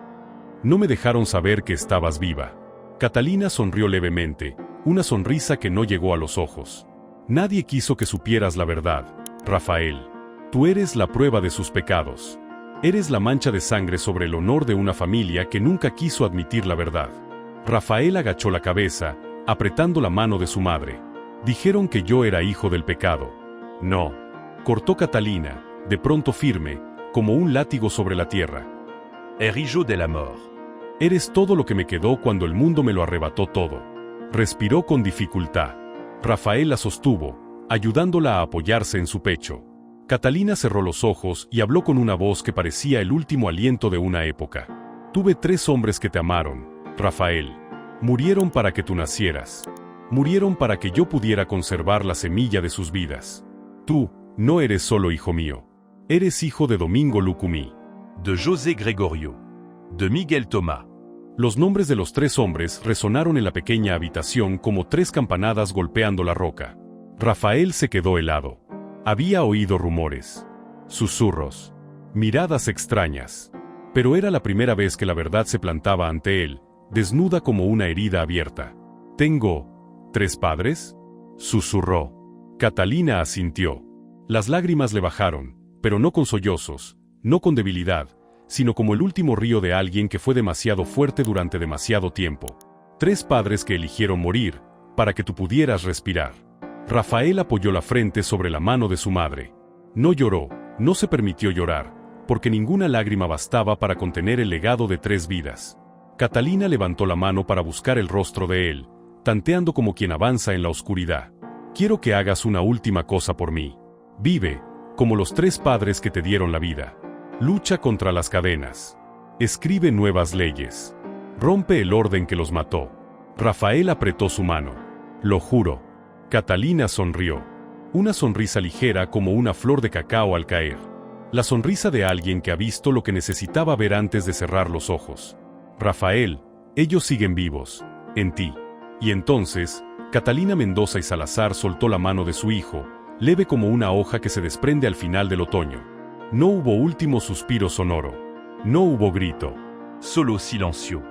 S1: «No me dejaron saber que estabas viva». Catalina sonrió levemente, una sonrisa que no llegó a los ojos. «Nadie quiso que supieras la verdad, Rafael. Tú eres la prueba de sus pecados. Eres la mancha de sangre sobre el honor de una familia que nunca quiso admitir la verdad». Rafael agachó la cabeza, apretando la mano de su madre. «Dijeron que yo era hijo del pecado». «No», cortó Catalina, de pronto firme, como un látigo sobre la tierra.
S2: «Hijo de la mort».
S1: «Eres todo lo que me quedó cuando el mundo me lo arrebató todo». Respiró con dificultad. Rafael la sostuvo, ayudándola a apoyarse en su pecho. Catalina cerró los ojos y habló con una voz que parecía el último aliento de una época. «Tuve 3 hombres que te amaron, Rafael. Murieron para que tú nacieras. Murieron para que yo pudiera conservar la semilla de sus vidas. Tú, no eres solo hijo mío. Eres hijo de Domingo Lucumí».
S2: De José Gregorio. De Miguel Tomás.
S1: Los nombres de los 3 hombres resonaron en la pequeña habitación como 3 campanadas golpeando la roca. Rafael se quedó helado. Había oído rumores, susurros, miradas extrañas. Pero era la primera vez que la verdad se plantaba ante él, desnuda como una herida abierta. «¿Tengo 3 padres?» susurró. Catalina asintió. Las lágrimas le bajaron, pero no con sollozos, no con debilidad, sino como el último río de alguien que fue demasiado fuerte durante demasiado tiempo. 3 padres que eligieron morir, para que tú pudieras respirar. Rafael apoyó la frente sobre la mano de su madre. No lloró, no se permitió llorar, porque ninguna lágrima bastaba para contener el legado de 3 vidas. Catalina levantó la mano para buscar el rostro de él, tanteando como quien avanza en la oscuridad. «Quiero que hagas una última cosa por mí. Vive, como los 3 padres que te dieron la vida. Lucha contra las cadenas. Escribe nuevas leyes. Rompe el orden que los mató». Rafael apretó su mano. «Lo juro». Catalina sonrió. Una sonrisa ligera como una flor de cacao al caer. La sonrisa de alguien que ha visto lo que necesitaba ver antes de cerrar los ojos. «Rafael, ellos siguen vivos, en ti». Y entonces, Catalina Mendoza y Salazar soltó la mano de su hijo, leve como una hoja que se desprende al final del otoño. No hubo último suspiro sonoro. No hubo grito.
S2: Solo silencio.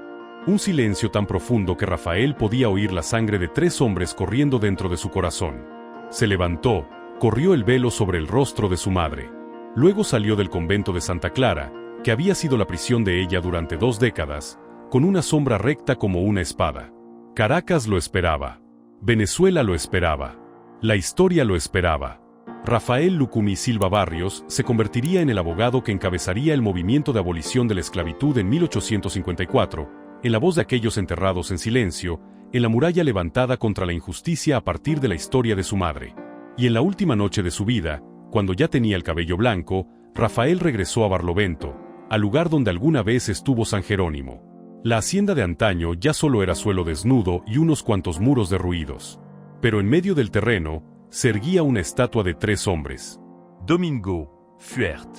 S1: Un silencio tan profundo que Rafael podía oír la sangre de 3 hombres corriendo dentro de su corazón. Se levantó, corrió el velo sobre el rostro de su madre. Luego salió del convento de Santa Clara, que había sido la prisión de ella durante 2 décadas, con una sombra recta como una espada. Caracas lo esperaba. Venezuela lo esperaba. La historia lo esperaba. Rafael Lucumí Silva Barrios se convertiría en el abogado que encabezaría el movimiento de abolición de la esclavitud en 1854, en la voz de aquellos enterrados en silencio, en la muralla levantada contra la injusticia a partir de la historia de su madre. Y en la última noche de su vida, cuando ya tenía el cabello blanco, Rafael regresó a Barlovento, al lugar donde alguna vez estuvo San Jerónimo. La hacienda de antaño ya solo era suelo desnudo y unos cuantos muros derruidos. Pero en medio del terreno, se erguía una estatua de 3 hombres.
S2: Domingo, Fuert.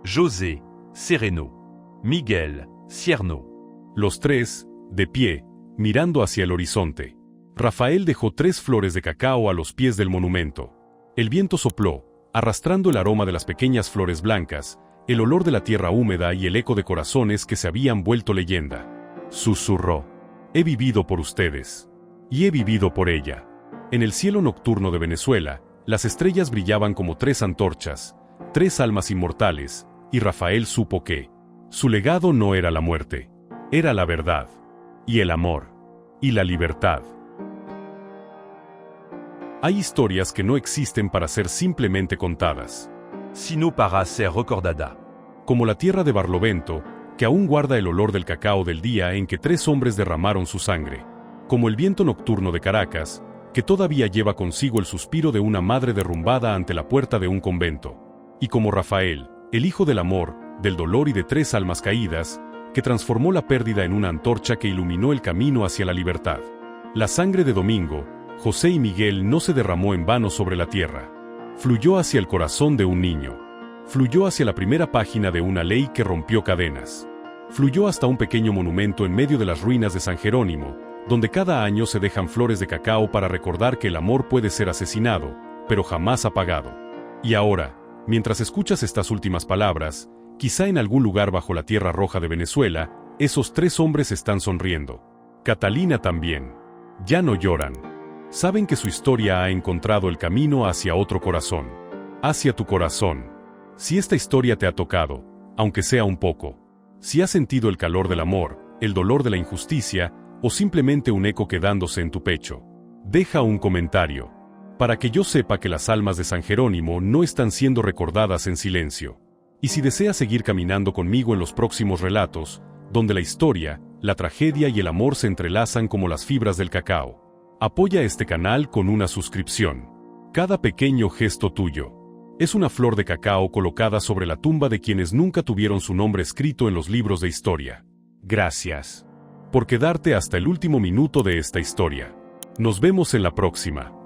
S2: José, Sereno. Miguel, Cierno.
S1: Los 3, de pie, mirando hacia el horizonte. Rafael dejó 3 flores de cacao a los pies del monumento. El viento sopló, arrastrando el aroma de las pequeñas flores blancas, el olor de la tierra húmeda y el eco de corazones que se habían vuelto leyenda. Susurró. «He vivido por ustedes. y he vivido por ella. En el cielo nocturno de Venezuela, las estrellas brillaban como 3 antorchas, 3 almas inmortales, y Rafael supo que su legado no era la muerte, era la verdad, y el amor, y la libertad. Hay historias que no existen para ser simplemente contadas,
S2: sino para ser recordada.
S1: como la tierra de Barlovento, que aún guarda el olor del cacao del día en que 3 hombres derramaron su sangre, como el viento nocturno de Caracas, que todavía lleva consigo el suspiro de una madre derrumbada ante la puerta de un convento, y como Rafael, el hijo del amor, del dolor y de 3 almas caídas, que transformó la pérdida en una antorcha que iluminó el camino hacia la libertad. La sangre de Domingo, José y Miguel no se derramó en vano sobre la tierra. Fluyó hacia el corazón de un niño. Fluyó hacia la primera página de una ley que rompió cadenas. Fluyó hasta un pequeño monumento en medio de las ruinas de San Jerónimo, donde cada año se dejan flores de cacao para recordar que el amor puede ser asesinado, pero jamás apagado. Y ahora, mientras escuchas estas últimas palabras, quizá en algún lugar bajo la tierra roja de Venezuela, esos 3 hombres están sonriendo. Catalina también. Ya no lloran. Saben que su historia ha encontrado el camino hacia otro corazón. Hacia tu corazón. Si esta historia te ha tocado, aunque sea un poco, si has sentido el calor del amor, el dolor de la injusticia, o simplemente un eco quedándose en tu pecho, deja un comentario, para que yo sepa que las almas de San Jerónimo no están siendo recordadas en silencio. Y si deseas seguir caminando conmigo en los próximos relatos, donde la historia, la tragedia y el amor se entrelazan como las fibras del cacao, apoya este canal con una suscripción. Cada pequeño gesto tuyo es una flor de cacao colocada sobre la tumba de quienes nunca tuvieron su nombre escrito en los libros de historia. Gracias por quedarte hasta el último minuto de esta historia. Nos vemos en la próxima.